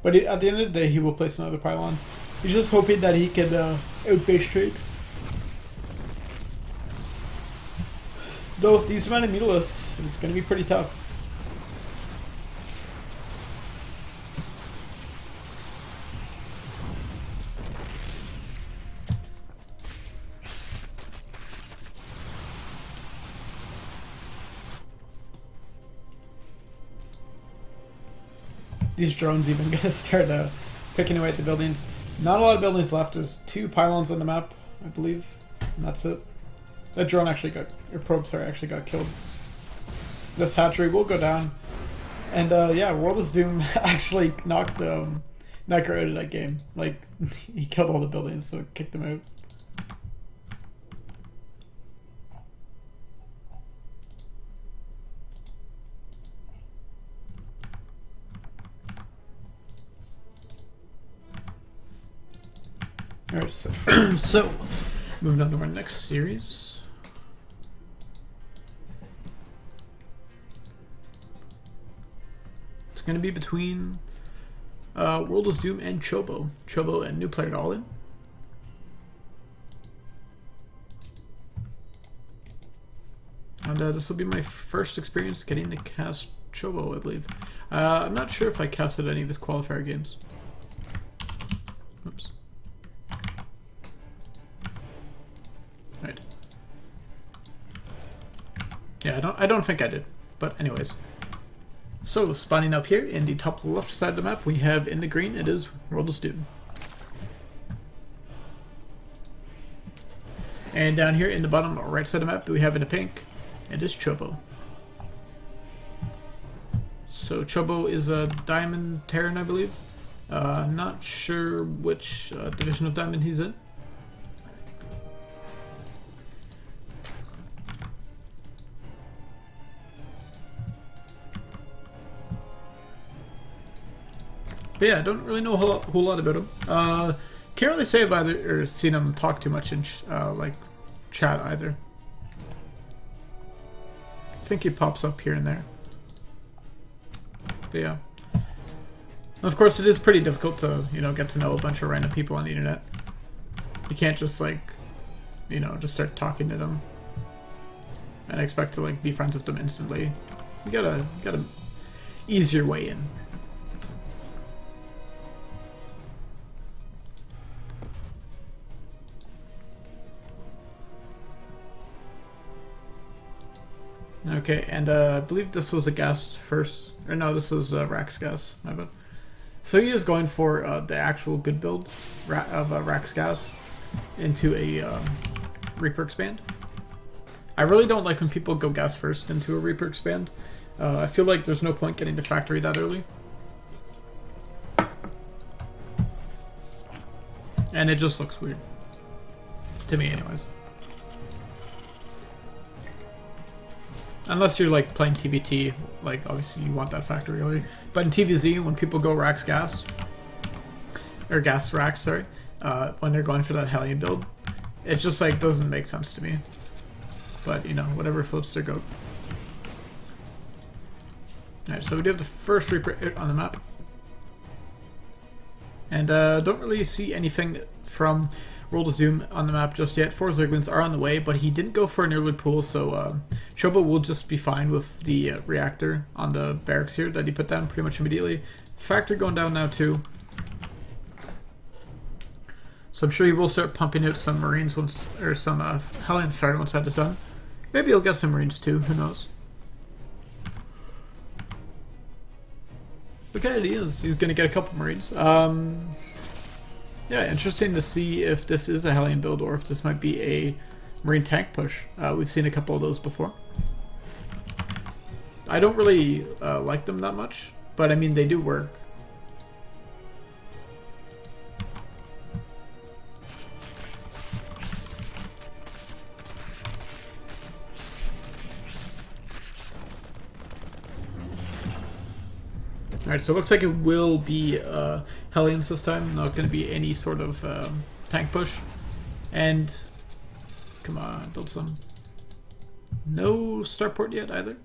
But at the end of the day, he will place another pylon. He's just hoping that he can out-base trade. Though with these amount of Mutalisks, it's going to be pretty tough. These drones even going to start picking away at the buildings. Not a lot of buildings left. There's 2 pylons on the map, I believe, and that's it. That drone actually actually got killed. This hatchery will go down. And yeah, World of Doom actually knocked Necro out of that game. Like, he killed all the buildings, so it kicked him out. Alright, so moving on to our next series. It's going to be between World of Doom and Chobo. Chobo and new player to All-In. And this will be my first experience getting to cast Chobo, I believe. I'm not sure if I casted any of his qualifier games. Oops. Right. Yeah, I don't think I did. But anyways. So, spawning up here in the top left side of the map, we have in the green, it is World of Doom. And down here in the bottom right side of the map, we have in the pink, it is Chobo. So Chobo is a Diamond Terran, I believe. Not sure which division of diamond he's in. But yeah, I don't really know a whole lot about him. Can't really say I've either or seen him talk too much in like chat either. I think he pops up here and there. But yeah. Of course, it is pretty difficult to, you know, get to know a bunch of random people on the internet. You can't just like, you know, just start talking to them and expect to like be friends with them instantly. You gotta ease your way in. Okay, and I believe this was a gas first, or no, this was Rax gas. My bad. So he is going for the actual good build of Rax gas into a Reaper expand. I really don't like when people go gas first into a Reaper expand. I feel like there's no point getting to factory that early. And it just looks weird. To me anyways. Unless you're like playing TVT, like obviously you want that factory early. But in TVZ, when people go Rax gas, or gas Rax, sorry, when they're going for that Hellion build, it just like doesn't make sense to me. But you know, whatever floats their goat. Alright, so we do have the first Reaper on the map. And don't really see anything from Roll to Zoom on the map just yet. 4 Zerglings are on the way, but he didn't go for an early pool, so Chobo will just be fine with the reactor on the barracks here that he put down pretty much immediately. Factory going down now too. So I'm sure he will start pumping out some Marines once, or some Hellions, sorry, once that is done. Maybe he'll get some Marines too, who knows. Okay, he is. He's gonna get a couple Marines. Yeah, interesting to see if this is a Hellion build or if this might be a Marine tank push. We've seen a couple of those before. I don't really like them that much, but I mean, they do work. Alright, so it looks like it will be Hellions this time, not going to be any sort of tank push. And, come on, build some. No starport yet either.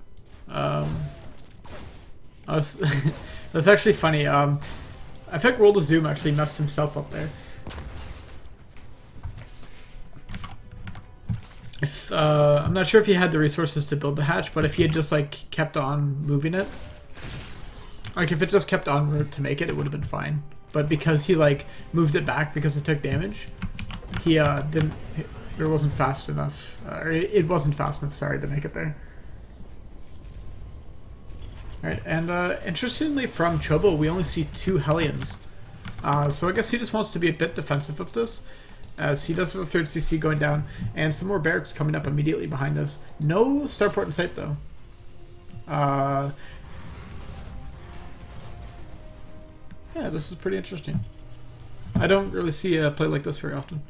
That's actually funny. I think Roll to Zoom actually messed himself up there. If I'm not sure if he had the resources to build the hatch, but if he had just like kept on moving it, like if it just kept on route to make it, it would have been fine. But because he like moved it back because it took damage, he didn't. It wasn't fast enough. Or it wasn't fast enough. Sorry, to make it there. All right, and interestingly, from Chobo, we only see 2 Hellions. So I guess he just wants to be a bit defensive of this, as he does have a 3rd CC going down, and some more barracks coming up immediately behind us. No starport in sight though. Yeah, this is pretty interesting. I don't really see a play like this very often.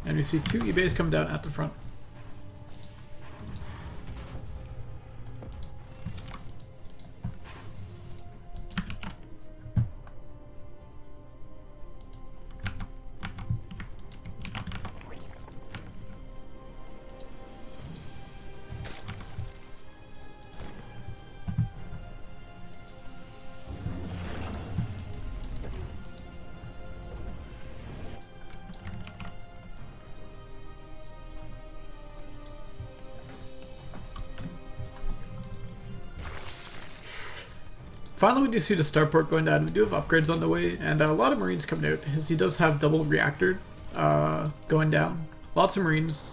And we see 2 eBays come down at the front. Finally, we do see the starport going down. We do have upgrades on the way, and a lot of Marines coming out, as he does have double reactor going down. Lots of Marines.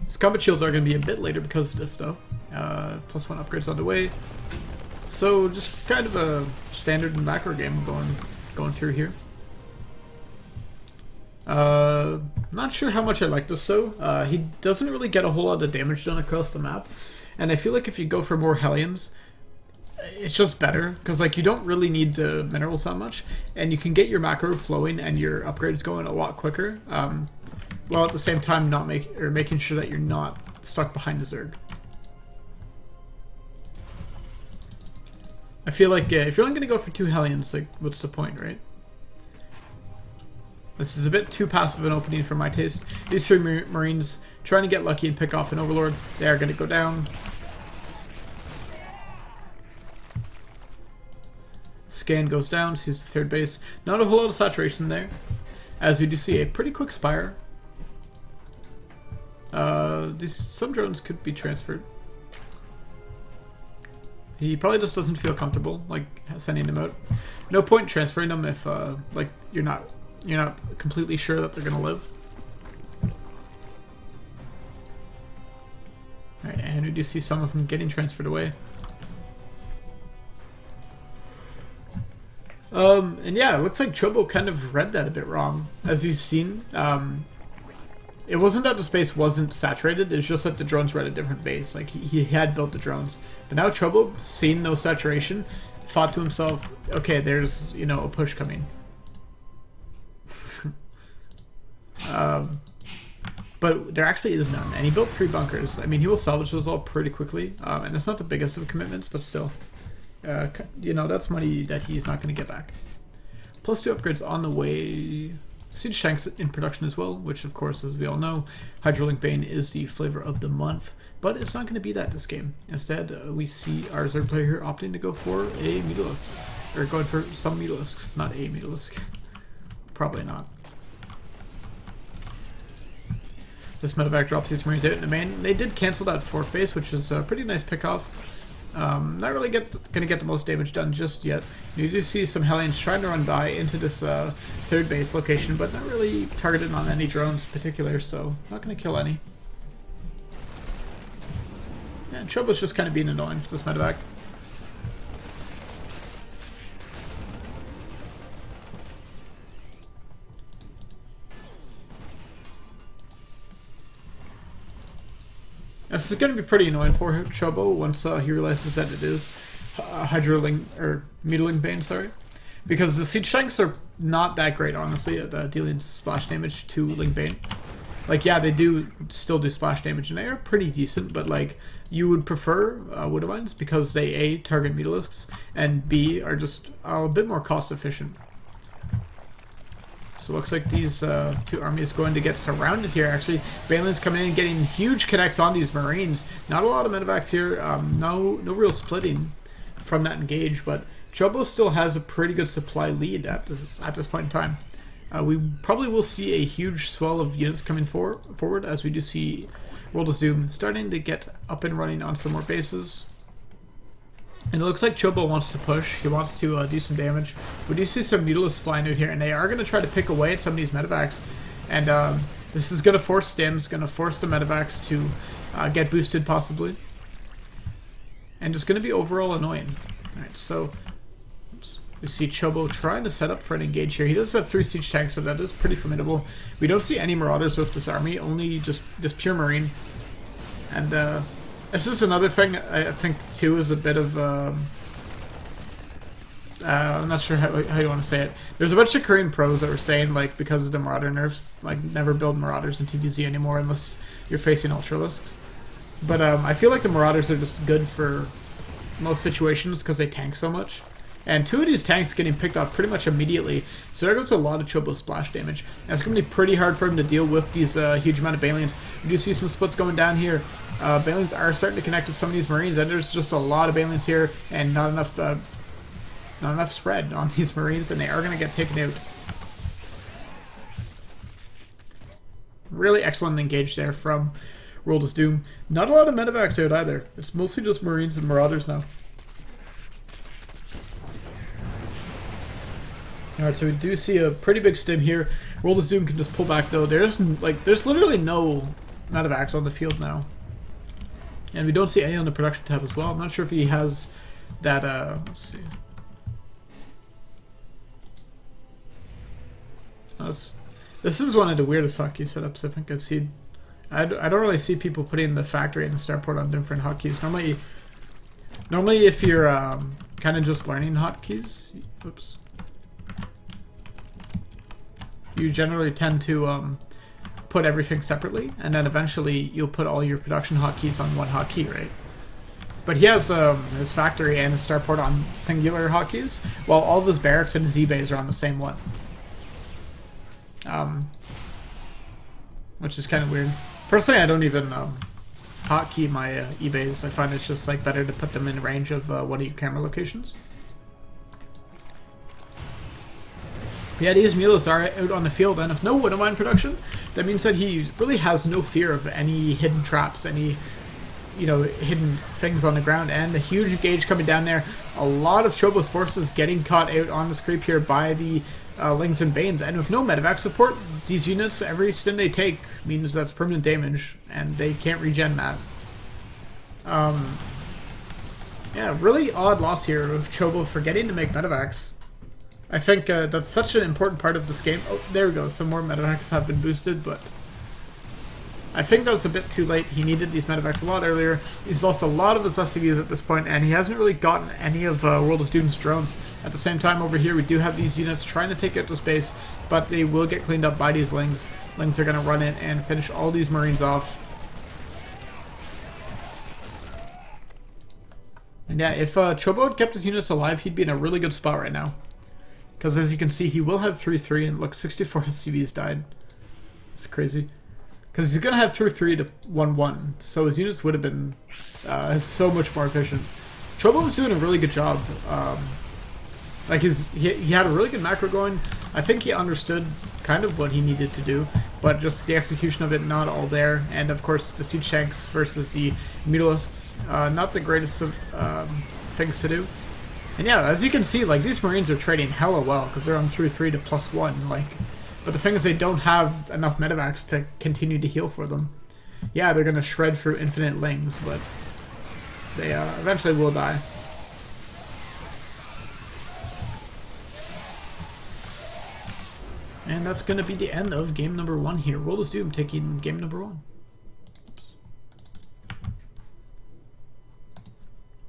His combat shields are going to be a bit later because of this, though. +1 upgrades on the way. So just kind of a standard macro game going through here. Not sure how much I like this, though. He doesn't really get a whole lot of damage done across the map. And I feel like if you go for more Hellions, it's just better, because like you don't really need the minerals that much, and you can get your macro flowing and your upgrades going a lot quicker, while at the same time making sure that you're not stuck behind the Zerg. I feel like if you're only going to go for 2 Hellions, like what's the point, right? This is a bit too passive an opening for my taste. These 3 Marines trying to get lucky and pick off an Overlord. They are going to go down. Scan goes down, sees the 3rd base. Not a whole lot of saturation there, as we do see a pretty quick Spire. Some drones could be transferred. He probably just doesn't feel comfortable like sending them out. No point transferring them if like you're not completely sure that they're gonna live. All right, and we do see some of them getting transferred away. And yeah, it looks like Chobo kind of read that a bit wrong. As you've seen, it wasn't that the space wasn't saturated, it's just that the drones were at a different base. Like, he had built the drones. But now Chobo, seeing no saturation, thought to himself, okay, there's, you know, a push coming. But there actually is none. And he built 3 bunkers. I mean, he will salvage those all pretty quickly. And it's not the biggest of commitments, but still. You know, that's money that he's not going to get back. Plus 2 upgrades on the way. Siege tanks in production as well, which of course, as we all know, Hydrolink Bane is the flavor of the month. But it's not going to be that this game. Instead, we see our Zerg player here opting to go for a Mutalisk. Or going for some Mutalisks, not a Mutalisk. Probably not. This medevac drops these Marines out in the main. They did cancel that 4th base, which is a pretty nice pick-off. Not really gonna get the most damage done just yet. You do see some Hellions trying to run by into this 3rd base location, but not really targeted on any drones in particular, so not gonna kill any. And Chobo's just kind of being annoying for this medevac. This is going to be pretty annoying for Chobo once he realizes that it is Hydroling or Mutiling Bane, sorry, because the siege tanks are not that great, honestly, at dealing splash damage to Ling Bane. Like, yeah, they do still do splash damage, and they are pretty decent, but like you would prefer Woodavines because they A, target Mutalisks, and B, are just a bit more cost efficient. So it looks like these 2 armies going to get surrounded here, actually. Banelin's coming in and getting huge connects on these Marines. Not a lot of medevacs here. No real splitting from that engage, but Chobo still has a pretty good supply lead at this point in time. We probably will see a huge swell of units coming forward, as we do see World of Doom starting to get up and running on some more bases. And it looks like Chobo wants to push. He wants to do some damage. We do see some Mutalisks flying out here, and they are going to try to pick away at some of these medevacs. And this is going to force Stims, going to force the medevacs to get boosted, possibly. And just going to be overall annoying. Alright, so we see Chobo trying to set up for an engage here. He does have 3 siege tanks, so that is pretty formidable. We don't see any Marauders with this army, only just this pure Marine. And this is another thing I think too is a bit of I'm not sure how you want to say it. There's a bunch of Korean pros that were saying, like, because of the Marauder nerfs, like, never build Marauders in TVZ anymore unless you're facing Ultralisks. But I feel like the Marauders are just good for most situations because they tank so much. And 2 of these tanks getting picked off pretty much immediately, so there goes a lot of Chobo splash damage. And it's going to be pretty hard for him to deal with these huge amount of Banelings. We do see some splits going down here. Banelings are starting to connect with some of these Marines, and there's just a lot of Banelings here, and not enough spread on these Marines, and they are going to get taken out. Really excellent engage there from World of Doom. Not a lot of medevacs out either. It's mostly just Marines and Marauders now. Alright, so we do see a pretty big stim here. World of Doom can just pull back though. There's literally no medevacs on the field now. And we don't see any on the production tab as well. I'm not sure if he has that, let's see. This is one of the weirdest hockey setups I think I've seen. I don't really see people putting the factory and the starport on different hotkeys. Normally if you're kind of just learning hotkeys, oops, you generally tend to put everything separately, and then eventually you'll put all your production hotkeys on one hotkey, right? But he has his factory and his starport on singular hotkeys, while all of his barracks and his ebays are on the same one. Which is kind of weird. Personally, I don't even hotkey my ebays. I find it's just like better to put them in range of one of your camera locations. Yeah, these mules are out on the field, and if no widow mine production, that means that he really has no fear of any hidden traps, any, you know, hidden things on the ground, and the huge engage coming down there. A lot of Chobo's forces getting caught out on this creep here by the Lings and Banes, and with no medevac support, these units, every stun they take means that's permanent damage, and they can't regen that. Yeah, really odd loss here of Chobo forgetting to make medevacs. I think that's such an important part of this game. Oh, there we go, some more medevacs have been boosted, but I think that was a bit too late. He needed these medevacs a lot earlier. He's lost a lot of his SCVs at this point, and he hasn't really gotten any of World of Doom's drones. At the same time, over here, we do have these units trying to take out the space, but they will get cleaned up by these Lings. Lings are going to run in and finish all these Marines off. And yeah, if Chobo had kept his units alive, he'd be in a really good spot right now. Because as you can see, he will have 3-3, and look, 64 SCVs died. It's crazy. Because he's going to have 3-3 to 1-1, so his units would have been so much more efficient. Chobo was doing a really good job. Like he had a really good macro going. I think he understood kind of what he needed to do, but just the execution of it not all there. And of course, the siege tanks versus the mutalisks, not the greatest of things to do. And yeah, as you can see, like these Marines are trading hella well because they're on 3-3 to +1, like. But the thing is, they don't have enough medevacs to continue to heal for them. Yeah, they're gonna shred through infinite Lings, but they eventually will die. And that's gonna be the end of game number 1 here. World of Doom taking game number 1.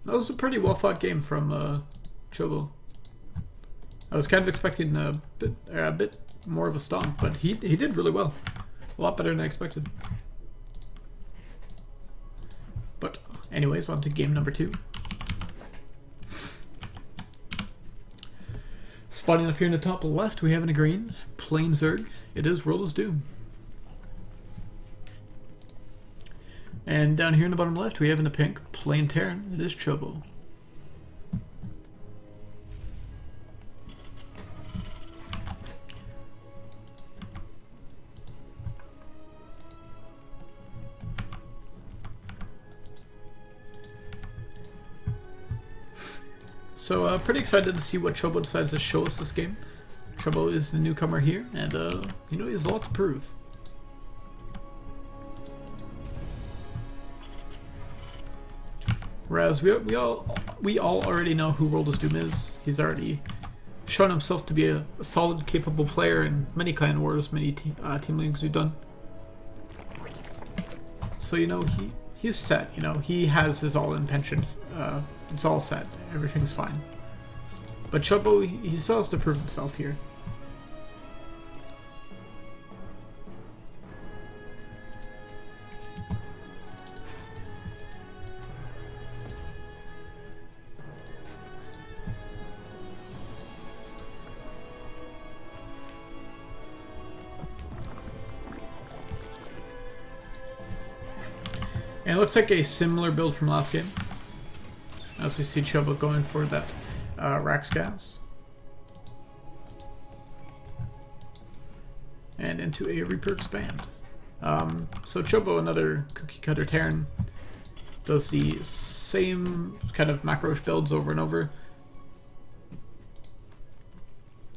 That was a pretty well fought game from Chobo. I was kind of expecting a bit more of a stomp, but he did really well. A lot better than I expected. But anyways, on to game number 2. Spotting up here in the top left, we have in a green, plain Zerg. It is World of Doom. And down here in the bottom left, we have in the pink, plain Terran. It is Chobo. So pretty excited to see what Chobo decides to show us this game. Chobo is the newcomer here, and you know, he has a lot to prove. Whereas we all already know who World of Doom is. He's already shown himself to be a solid, capable player in many clan wars, many team leagues we've done. So you know, he's set. You know, he has his all-in pensions. It's all set. Everything's fine. But Chobo, he still has to prove himself here. And it looks like a similar build from last game. As we see Chobo going for that Rax gas. And into a Reaper expand. So Chobo, another cookie cutter Terran, does the same kind of macro builds over and over.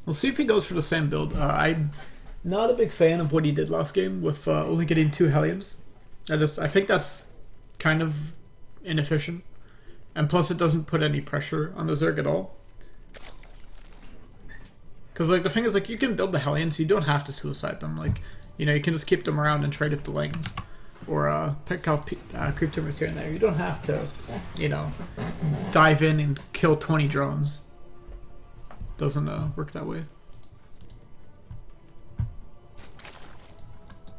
We'll see if he goes for the same build. I'm not a big fan of what he did last game with only getting 2 Hellions. I think that's kind of inefficient. And plus it doesn't put any pressure on the Zerg at all. Because like the thing is, like, you can build the Hellions, you don't have to suicide them. Like, you know, you can just keep them around and trade with the Lings. or pick off creep tumors here and there. You don't have to, you know, dive in and kill 20 drones. Doesn't work that way.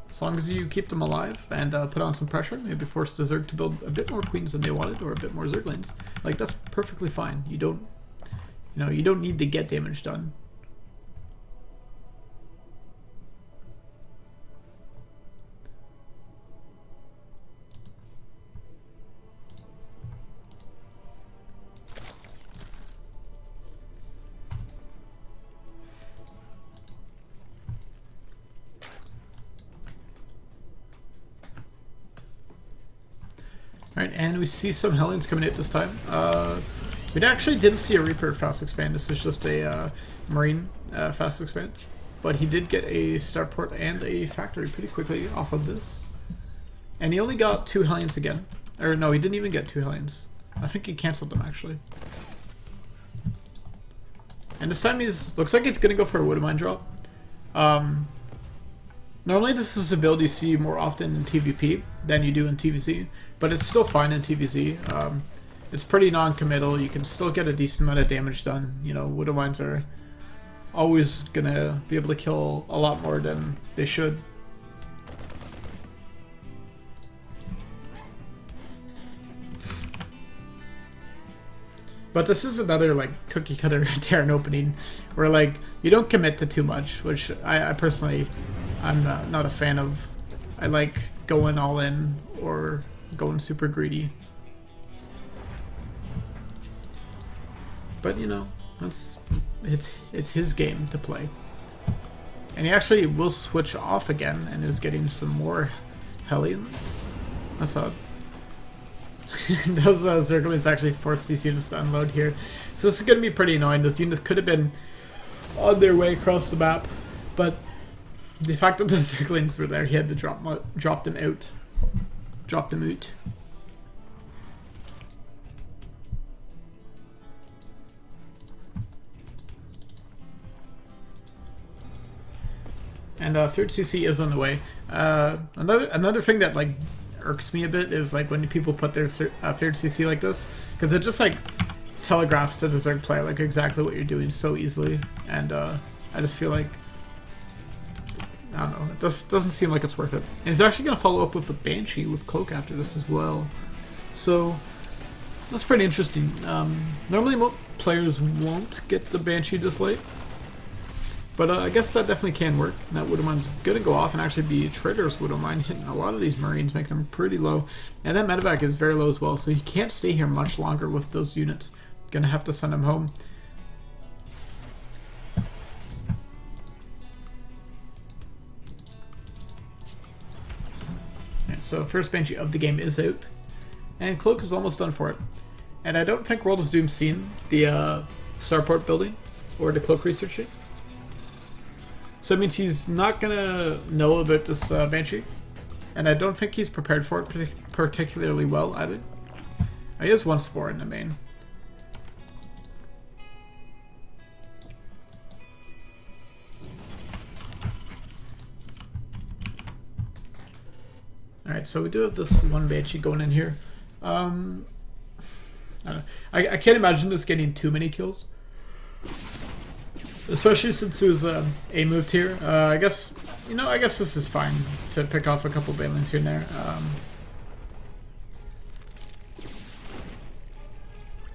As long as you keep them alive and put on some pressure, maybe force the Zerg to build a bit more queens than they wanted, or a bit more Zerglings. Like, that's perfectly fine. You don't, you know, you don't need to get damage done. Alright, and we see some Hellions coming out this time. We actually didn't see a Reaper fast expand. This is just a Marine fast expand. But he did get a starport and a factory pretty quickly off of this. And he only got 2 Hellions again. Or no, he didn't even get 2 Hellions. I think he cancelled them actually. And this time looks like he's going to go for a Wood Mine drop. Normally this is a build you see more often in TVP than you do in TVZ, but it's still fine in TVZ. It's pretty non-committal. You can still get a decent amount of damage done. You know, Widow Mines are always gonna be able to kill a lot more than they should. But this is another like cookie cutter Terran opening where like you don't commit to too much, which I personally I'm not a fan of. I like going all in or going super greedy. But you know, it's his game to play. And he actually will switch off again and is getting some more Hellions. That's odd. Those Zerglings actually force these units to unload here. So this is going to be pretty annoying. Those units could have been on their way across the map, but the fact that the Zerglings were there, he had to drop them out. Drop them out. And third CC is on the way. Another thing that like irks me a bit is like when people put their third CC like this, because it just like telegraphs to the Zerg player like exactly what you're doing so easily, and I just feel like I don't know, it doesn't seem like it's worth it. And he's actually going to follow up with a Banshee with Cloak after this as well, so that's pretty interesting. Normally most players won't get the Banshee this late, but I guess that definitely can work. And that Widow Mine's going to go off and actually be Traitor's Widow Mine, hitting a lot of these Marines, making them pretty low. And that medevac is very low as well, so he can't stay here much longer with those units. Going to have to send him home. Okay, so first Banshee of the game is out. And Cloak is almost done for it. And I don't think World is Doom seen the starport building or the Cloak researching. So it means he's not going to know about this Banshee. And I don't think he's prepared for it particularly well either. He has one Spore in the main. Alright, so we do have this one Banshee going in here. I don't know. I can't imagine this getting too many kills. Especially since it was A moved here. I guess this is fine to pick off a couple Balins here and there.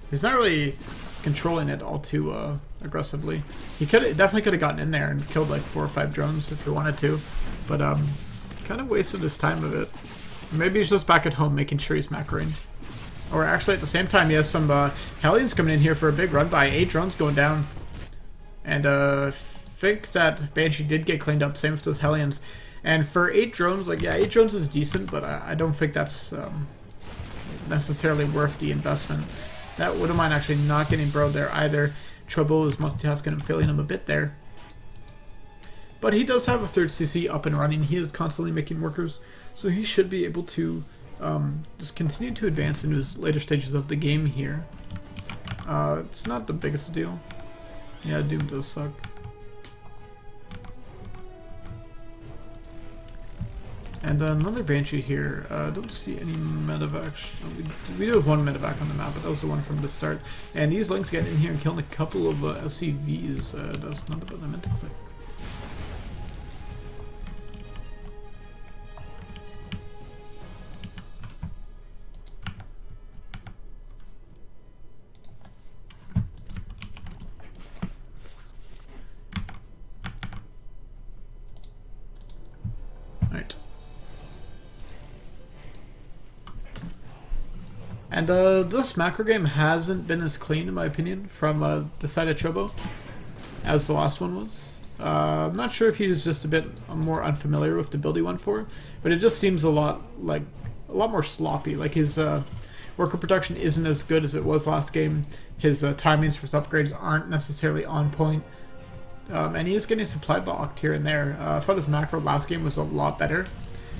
He's not really controlling it all too aggressively. He definitely could have gotten in there and killed like 4 or 5 drones if he wanted to, but kind of wasted his time a bit. Maybe he's just back at home making sure he's macroing. Or actually at the same time he has some Hellions coming in here for a big run by. 8 drones going down. And I think that Banshee did get cleaned up, same with those Hellions. And for 8 drones, like yeah, 8 drones is decent, but I don't think that's necessarily worth the investment. That Widow Mine actually not getting broed there either. Trouble is multitasking and failing him a bit there. But he does have a third CC up and running. He is constantly making workers, so he should be able to just continue to advance into his later stages of the game here. It's not the biggest deal. Yeah, Doom does suck. And another Banshee here. I don't see any medevacs. We do have one medevac on the map, but that was the one from the start. And these Lynx get in here and killing a couple of SCVs. That's not the button I meant to click. Alright. And this macro game hasn't been as clean, in my opinion, from the side of Chobo as the last one was. I'm not sure if he was just a bit more unfamiliar with the build he went for, but it just seems a lot more sloppy. Like his worker production isn't as good as it was last game. His timings for his upgrades aren't necessarily on point. And he is getting supply blocked here and there. I thought his macro last game was a lot better.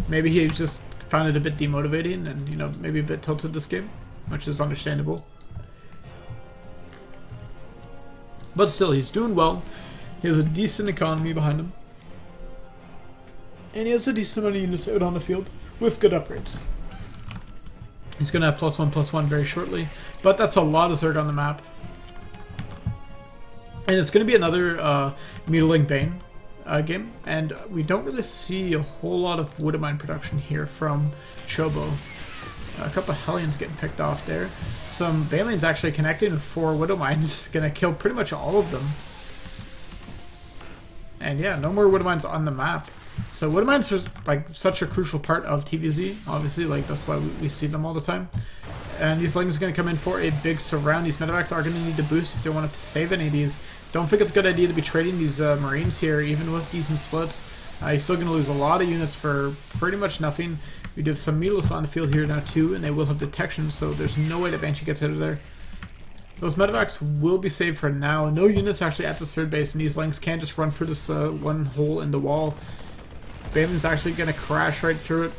Maybe he just found it a bit demotivating and, you know, maybe a bit tilted this game, which is understandable. But still, he's doing well. He has a decent economy behind him. And he has a decent amount of units out on the field with good upgrades. He's going to have +1/+1 very shortly, but that's a lot of Zerg on the map. And it's going to be another Mutiling Bane game, and we don't really see a whole lot of Woodamine production here from Chobo. A couple of Hellions getting picked off there. Some Banelings actually connecting with 4 Widowmines, going to kill pretty much all of them. And yeah, no more Widowmines on the map. So Widowmines are like such a crucial part of TVZ, obviously, like that's why we see them all the time. And these Lings are going to come in for a big surround. These medevacs are going to need to boost if they want to save any of these. Don't think it's a good idea to be trading these Marines here, even with decent splits. He's still going to lose a lot of units for pretty much nothing. We do have some Mutalists on the field here now too, and they will have detection, so there's no way that Banshee gets out of there. Those medevacs will be saved for now. No units actually at this third base, and these Lynx can't just run through this one hole in the wall. Baneling's actually going to crash right through it.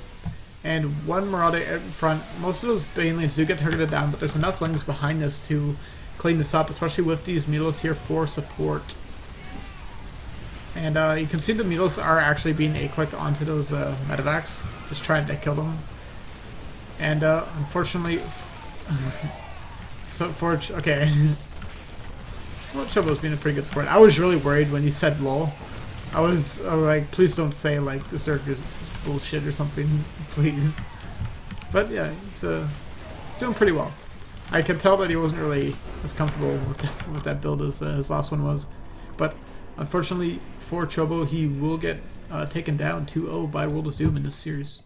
And one Marauder out in front. Most of those Banelings do get targeted down, but there's enough Lynx behind this to clean this up, especially with these Mutalists here for support. And you can see the Mutalists are actually being A-clicked onto those medevacs, just trying to kill them. And unfortunately, okay. Well, Chobo's being a pretty good sport. I was really worried when you said lol. I was like, please don't say like the Zerg is bullshit or something, please. But yeah, it's doing pretty well. I could tell that he wasn't really as comfortable with that build as his last one was. But unfortunately for Chobo, he will get taken down 2-0 by World is Doom in this series.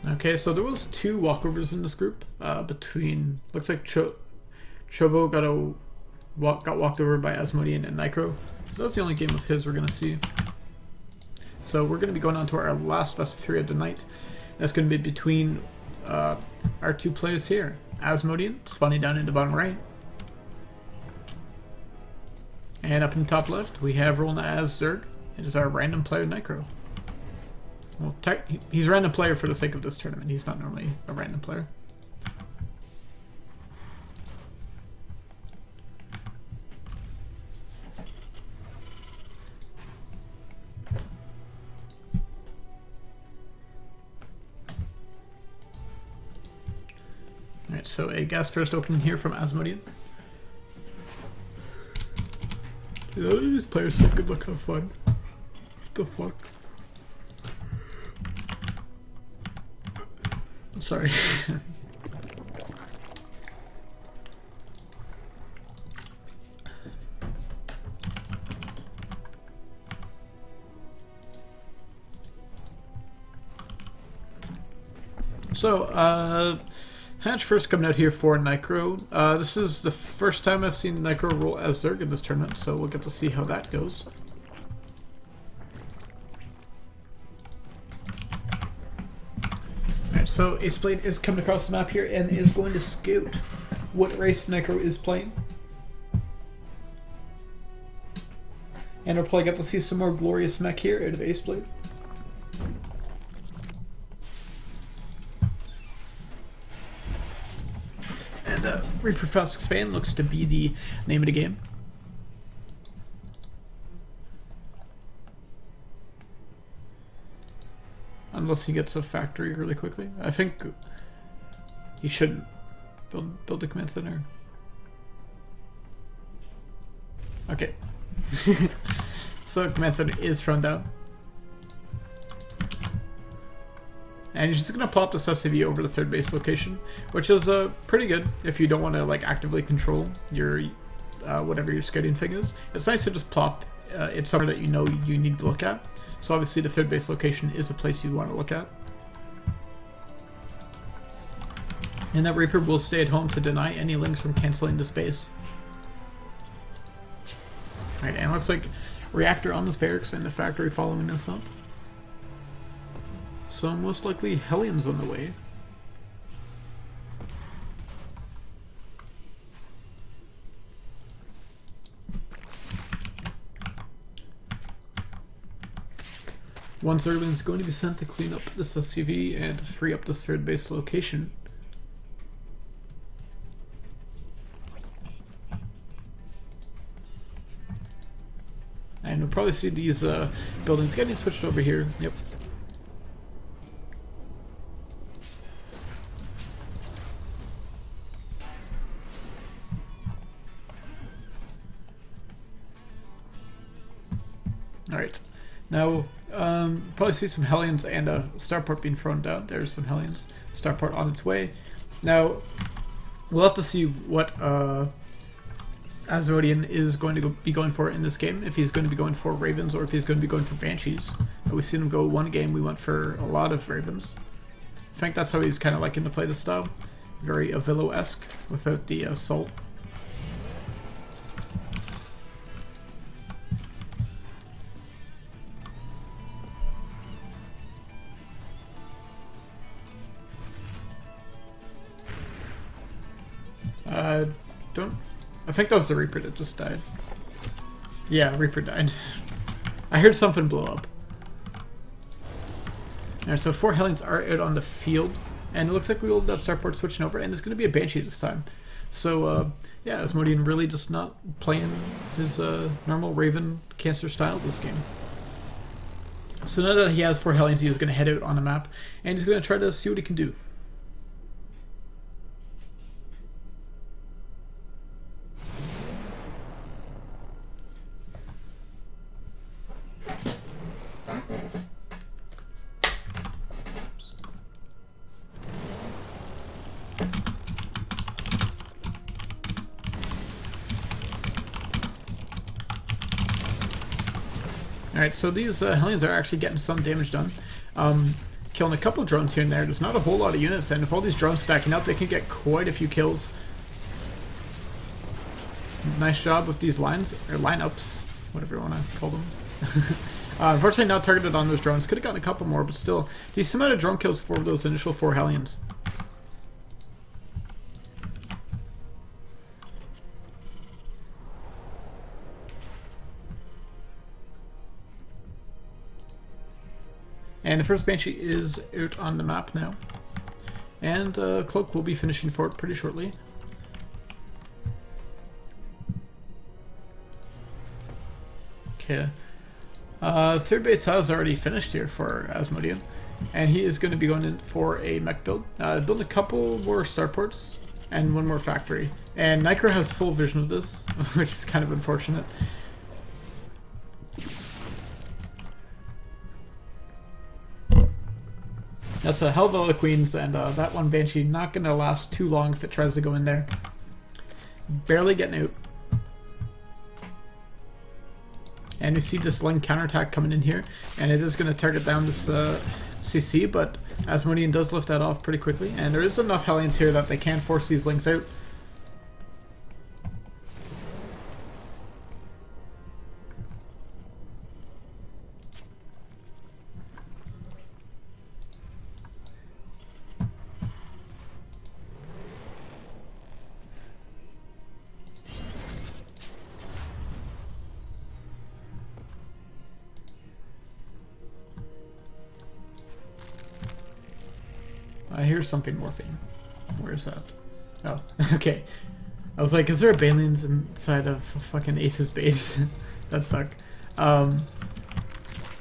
Okay, so there was 2 walkovers in this group. Between looks like Chobo got walked over by Asmodean and Nicro. So that's the only game of his we're gonna see. So we're gonna be going on to our last best of 3 of the night. That's gonna be between our 2 players here. Asmodean spawning down in the bottom right, and up in the top left we have rolling as Zerg. It is our random player Nicro. Well, he's a random player for the sake of this tournament. He's not normally a random player. Alright, so a gas first opening here from Asmodean. Yeah, these players say good luck, have fun. What the fuck? Sorry. So, Hatch first coming out here for Nicro. This is the first time I've seen Nicro roll as Zerg in this tournament, so we'll get to see how that goes. So Aceblade is coming across the map here and is going to scout what race Necro is playing. And we'll probably get to see some more glorious mech here out of Aceblade. And Reaper Fast Expand looks to be the name of the game. Unless he gets a factory really quickly. I think he should build a command center. Okay. So command center is thrown down. And you're just gonna plop this SCV over the third base location, which is pretty good if you don't want to like actively control your whatever your scouting thing is. It's nice to just plop it somewhere that you know you need to look at. So obviously the third base location is a place you want to look at. And that Reaper will stay at home to deny any links from canceling this base. Alright, and it looks like reactor on this barracks and the factory following this up. So most likely Hellions on the way. One Zerlin is going to be sent to clean up this SCV and free up this third base location. And we'll probably see these buildings getting switched over here. Yep. Alright. Now, probably see some Hellions and a starport being thrown down. There's some Hellions. Starport on its way. Now, we'll have to see what Asmodean is going to be going for in this game. If he's going to be going for Ravens or if he's going to be going for Banshees. We've seen him go one game, we went for a lot of Ravens. I think that's how he's kind of liking to play this style. Very Avillo-esque without the assault. I think that was the Reaper that just died. Yeah, Reaper died. I heard something blow up. Alright, so 4 Hellions are out on the field, and it looks like we will that starport switching over, and it's going to be a Banshee this time. So, yeah, Asmodean really just not playing his normal Raven Cancer style this game. So now that he has 4 Hellions, he is going to head out on the map, and he's going to try to see what he can do. Alright, so these Hellions are actually getting some damage done. Killing a couple of drones here and there. There's not a whole lot of units, and if all these drones stacking up, they can get quite a few kills. Nice job with these lines, or lineups, whatever you want to call them. Unfortunately not targeted on those drones. Could have gotten a couple more, but still, decent amount of drone kills for those initial 4 Hellions. And the first Banshee is out on the map now. And Cloak will be finishing for it pretty shortly. Okay. Third base has already finished here for Asmodean. And he is going to be going in for a mech build. Build a couple more starports and one more factory. And Nycro has full vision of this, which is kind of unfortunate. That's a hell of a lot of queens, and that one Banshee not going to last too long if it tries to go in there. Barely getting out. And you see this Ling counterattack coming in here, and it is going to target down this CC, but Asmodean does lift that off pretty quickly, and there is enough Hellions here that they can force these Lings out. here's something morphine. Where is that? Oh, okay. I was like, is there a Banelings inside of fucking Ace's base? That sucked. But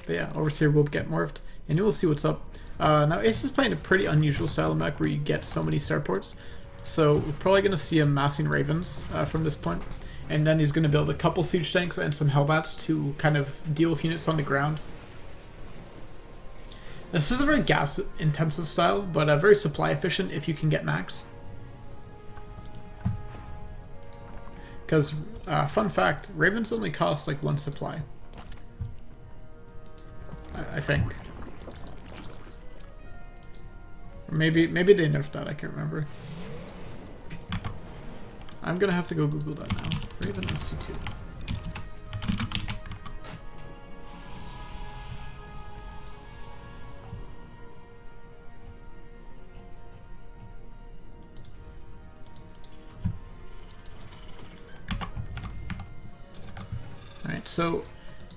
yeah, Overseer will get morphed, and you will see what's up. Now Ace is playing a pretty unusual style of mech where you get so many starports. So we're probably going to see him massing Ravens from this point. And then he's going to build a couple siege tanks and some Hellbats to kind of deal with units on the ground. This is a very gas intensive style, but very supply efficient if you can get max. Because, fun fact, Ravens only cost like 1 supply. I think. Or maybe they nerfed that, I can't remember. I'm gonna have to go Google that now. Raven SC2. Alright, so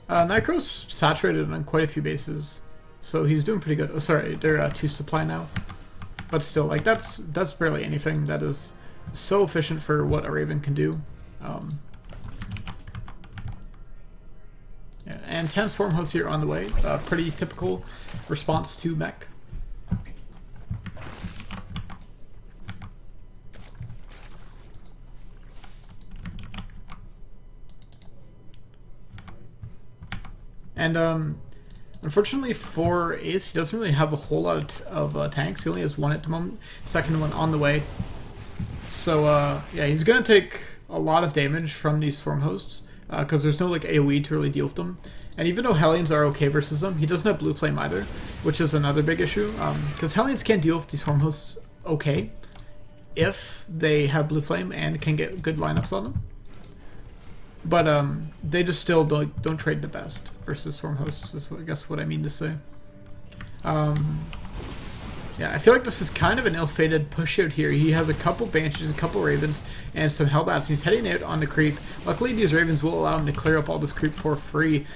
Nycro's saturated on quite a few bases, so he's doing pretty good. Oh, sorry, they're 2 supply now, but still, like that's barely anything. That is so efficient for what a Raven can do. Yeah, and 10 Swarm Hosts here on the way. Pretty typical response to mech. And unfortunately for Ace, he doesn't really have a whole lot of tanks. He only has 1 at the moment, second one on the way. So yeah, he's gonna take a lot of damage from these Swarm Hosts because there's no like AoE to really deal with them. And even though Hellions are okay versus them, he doesn't have Blue Flame either, which is another big issue. Because Hellions can deal with these Swarm Hosts okay if they have Blue Flame and can get good lineups on them. But they just still don't trade the best versus Swarm Hosts, is I guess what I mean to say. Yeah, I feel like this is kind of an ill-fated push out here. He has a couple Banshees, a couple Ravens, and some Hellbats, and he's heading out on the creep. Luckily, these Ravens will allow him to clear up all this creep for free.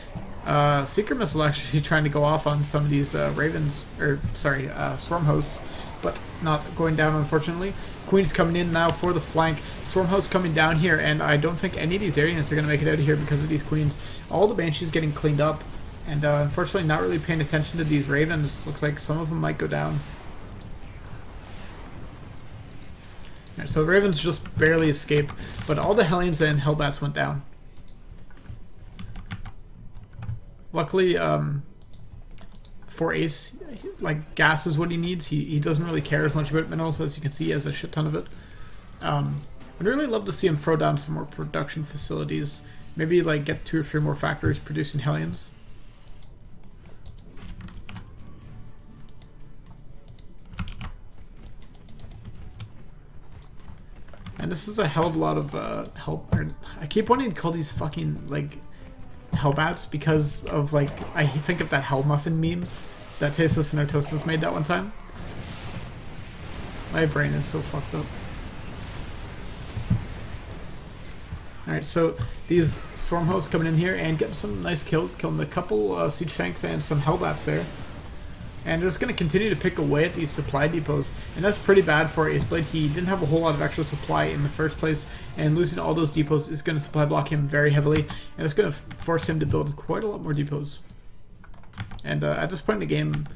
Seeker Missile actually trying to go off on some of these Ravens, or sorry, Swarm Hosts, but not going down, unfortunately. Queen's coming in now for the flank. Swarm Host coming down here, and I don't think any of these Arians are going to make it out of here because of these Queens. All the Banshees getting cleaned up, and unfortunately not really paying attention to these Ravens. Looks like some of them might go down. Right, so Ravens just barely escaped, but all the Hellions and Hellbats went down. Luckily, for Ace, like, gas is what he needs. He doesn't really care as much about minerals. As you can see, he has a shit ton of it. I'd really love to see him throw down some more production facilities. Maybe like get 2 or 3 more factories producing Hellions. And this is a hell of a lot of I keep wanting to call these fucking like Hellbats because of like I think of that Hell Muffin meme that Tasteless and Artosis made that one time. My brain is so fucked up. Alright, so these Swarm Hosts coming in here and getting some nice kills, killing a couple Siege Tanks and some Hellbats there. And they're just going to continue to pick away at these supply depots. And that's pretty bad for Aceblade. He didn't have a whole lot of extra supply in the first place. And losing all those depots is going to supply block him very heavily. And it's going to force him to build quite a lot more depots. And at this point in the game,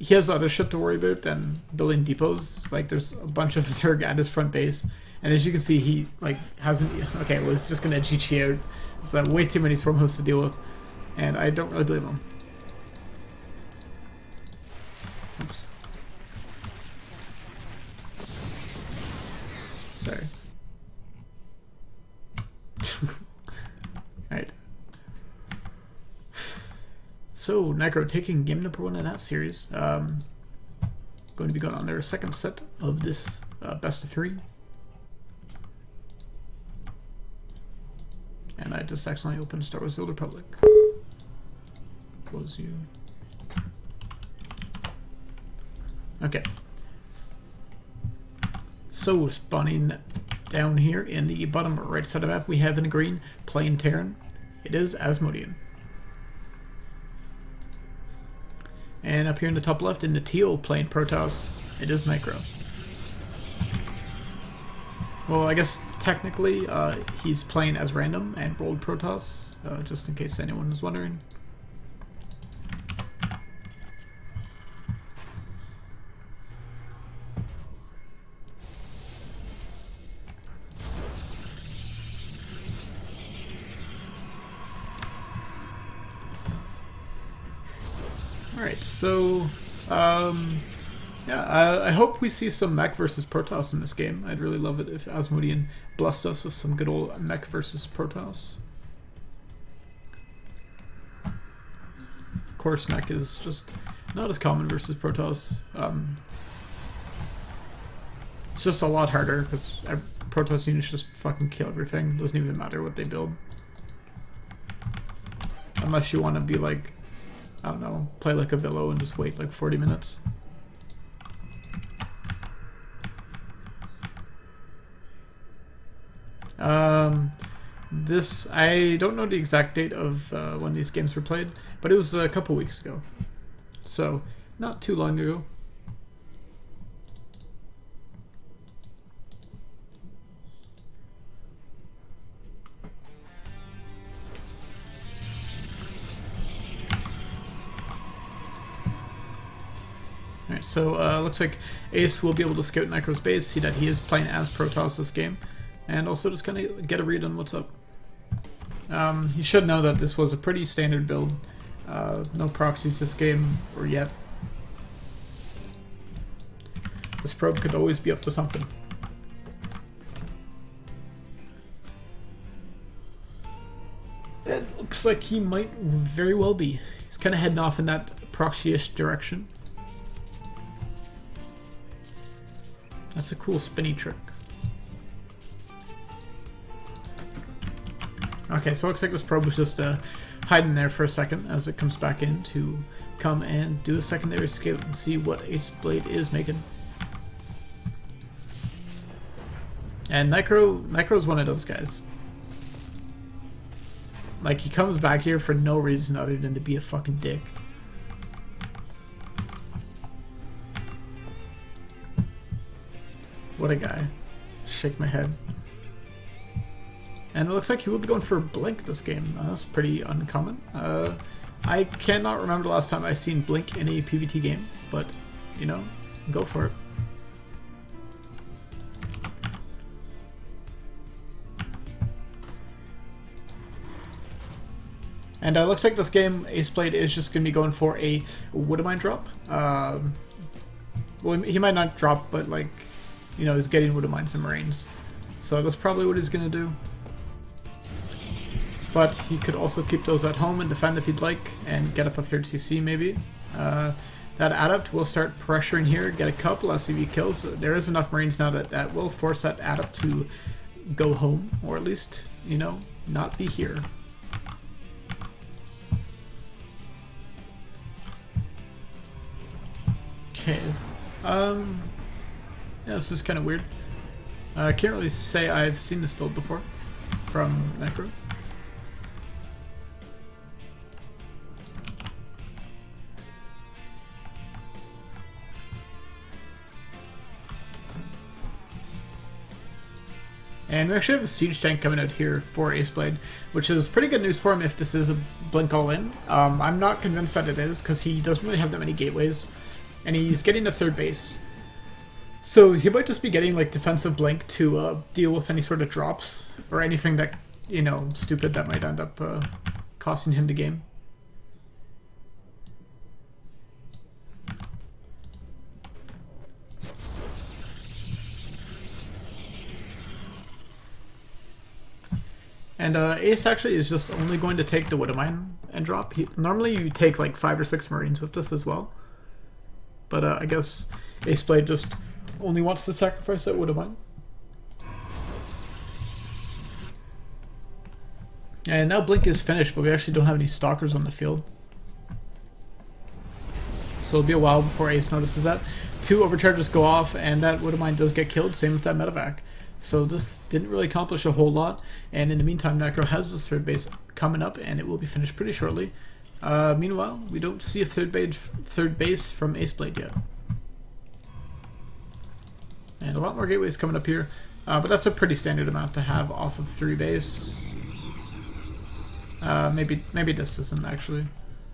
he has other shit to worry about than building depots. Like, there's a bunch of Zerg at his front base. And as you can see, he like hasn't... Okay, well, he's just going to GG out. It's way too many Swarm Hosts to deal with. And I don't really blame him. Oops. Sorry. Alright. So, Necro taking game number 1 in that series. Going to be going on their second set of this best of 3. And I just accidentally opened Star Wars: The Old Republic. Close you. Okay. So, spawning down here in the bottom right side of the map, we have in green, plain Terran. It is Asmodean. And up here in the top left, in the teal, plain Protoss. It is Micro. Well, I guess technically he's playing as random and rolled Protoss, just in case anyone was wondering. Alright, so yeah, I hope we see some mech versus Protoss in this game. I'd really love it if Asmodean blessed us with some good old mech versus Protoss. Of course, mech is just not as common versus Protoss. It's just a lot harder because Protoss units just fucking kill everything. Doesn't even matter what they build. Unless you want to be like, I don't know, play like a Villo and just wait like 40 minutes. This, I don't know the exact date of when these games were played, but it was a couple weeks ago. So, not too long ago. Alright, so looks like Ace will be able to scout Necro's base, see that he is playing as Protoss this game, and also just kind of get a read on what's up. You should know that this was a pretty standard build. No proxies this game, or yet. This probe could always be up to something. It looks like he might very well be. He's kind of heading off in that proxy-ish direction. That's a cool spinny trick. Okay, so it looks like this probe was just hiding there for a second as it comes back in to come and do a secondary scout and see what Ace Blade is making. And Necro's one of those guys. Like, he comes back here for no reason other than to be a fucking dick. What a guy. Shake my head. And it looks like he will be going for Blink this game. That's pretty uncommon. I cannot remember the last time I seen Blink in a PvT game, but, you know, go for it. And it looks like this game, Ace Blade is just going to be going for a Woodamine drop. Well, he might not drop, but, like, you know, he's getting Woodamines and Marines. So that's probably what he's going to do. But he could also keep those at home and defend if he'd like, and get up a 3rd CC maybe. That Adept will start pressuring here, get a couple SCV kills. There is enough Marines now that will force that Adept to go home, or at least, you know, not be here. Okay, yeah, this is kind of weird. I can't really say I've seen this build before from Necro. And we actually have a siege tank coming out here for Ace Blade, which is pretty good news for him if this is a Blink all-in. I'm not convinced that it is, because he doesn't really have that many gateways, and he's getting the 3rd base. So he might just be getting like defensive Blink to deal with any sort of drops, or anything that, you know, stupid that might end up costing him the game. And Ace actually is just only going to take the Woodamine and drop. Normally you take like 5 or 6 Marines with this as well. But I guess Ace Blade just only wants to sacrifice that Woodamine. And now Blink is finished, but we actually don't have any Stalkers on the field. So it'll be a while before Ace notices that. 2 overcharges go off, and that Woodamine does get killed, same with that Medevac. So this didn't really accomplish a whole lot, and in the meantime Necro has this 3rd base coming up, and it will be finished pretty shortly. Meanwhile, we don't see a third base from Ace Blade yet. And a lot more gateways coming up here. But that's a pretty standard amount to have off of 3 base. Maybe this isn't actually.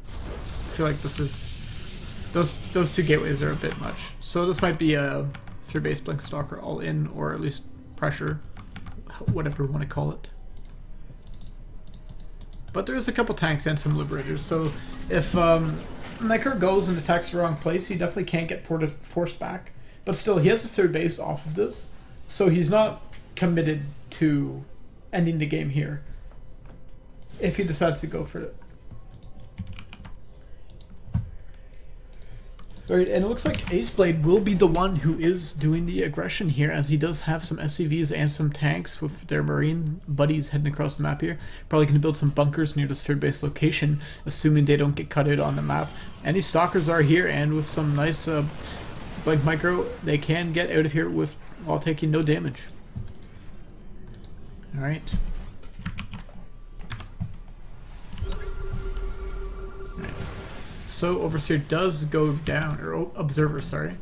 I feel like this is... Those 2 gateways are a bit much. So this might be a 3 base Blink Stalker all in, or at least pressure, whatever you want to call it. But there's a couple tanks and some Liberators, so if Nyker goes and attacks the wrong place, he definitely can't get forced back. But still, he has a 3rd base off of this, so he's not committed to ending the game here if he decides to go for it. Alright, and it looks like Aceblade will be the one who is doing the aggression here, as he does have some SCVs and some tanks with their Marine buddies heading across the map here. Probably going to build some bunkers near this 3rd base location, assuming they don't get cut out on the map. And these Stalkers are here, and with some nice Blink Micro, they can get out of here while taking no damage. Alright. So Overseer does go down, or Observer, sorry.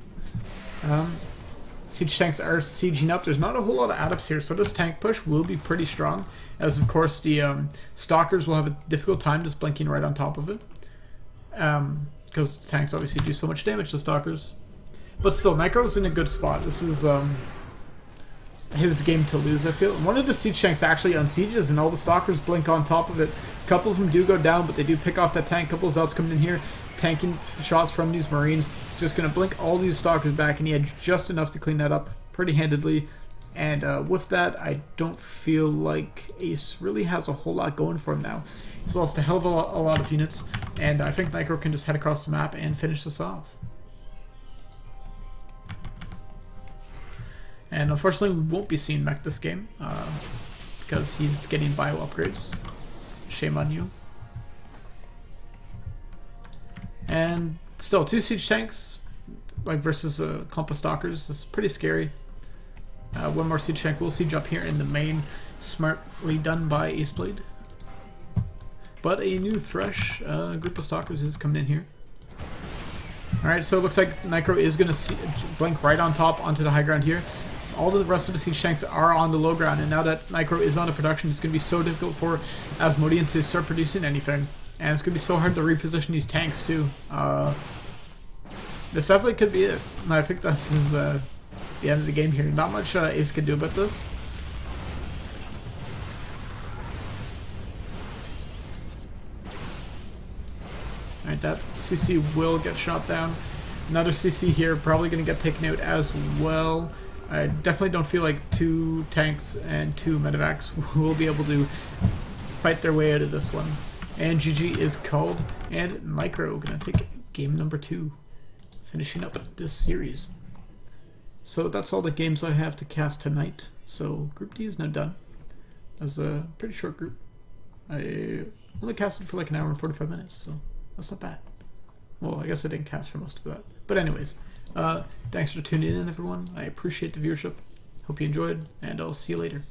Siege tanks are sieging up. There's not a whole lot of add-ups here, so this tank push will be pretty strong, as of course the Stalkers will have a difficult time just blinking right on top of it. Because tanks obviously do so much damage to Stalkers. But still, Micro's in a good spot. This is his game to lose, I feel. One of the siege tanks actually unsieges, and all the Stalkers blink on top of it. A couple of them do go down, but they do pick off that tank. A couple of Zelts coming in here, tanking shots from these Marines. It's just going to blink all these Stalkers back, and he had just enough to clean that up pretty handedly. And with that, I don't feel like Ace really has a whole lot going for him now. He's lost a hell of a lot of units, and I think Nycro can just head across the map and finish this off. And unfortunately, we won't be seeing Mech this game, because he's getting bio upgrades. Shame on you. And still, 2 siege tanks, like versus a clump of Stalkers, is pretty scary. One more siege tank will siege up here in the main, smartly done by Aceblade. But a new fresh group of Stalkers is coming in here. Alright, so it looks like Nycro is going to blink right on top onto the high ground here. All the rest of the siege tanks are on the low ground, and now that Nycro is on the production, it's going to be so difficult for Asmodean to start producing anything. And it's going to be so hard to reposition these tanks too. This definitely could be it. And I think this is the end of the game here. Not much Ace can do about this. Alright, that CC will get shot down. Another CC here, probably going to get taken out as well. I definitely don't feel like 2 tanks and 2 medevacs will be able to fight their way out of this one. And GG is called, and Nycro going to take game number 2, finishing up this series. So that's all the games I have to cast tonight. So Group D is now done. That's a pretty short group. I only casted for like an hour and 45 minutes, so that's not bad. Well, I guess I didn't cast for most of that. But anyways, thanks for tuning in, everyone. I appreciate the viewership. Hope you enjoyed, and I'll see you later.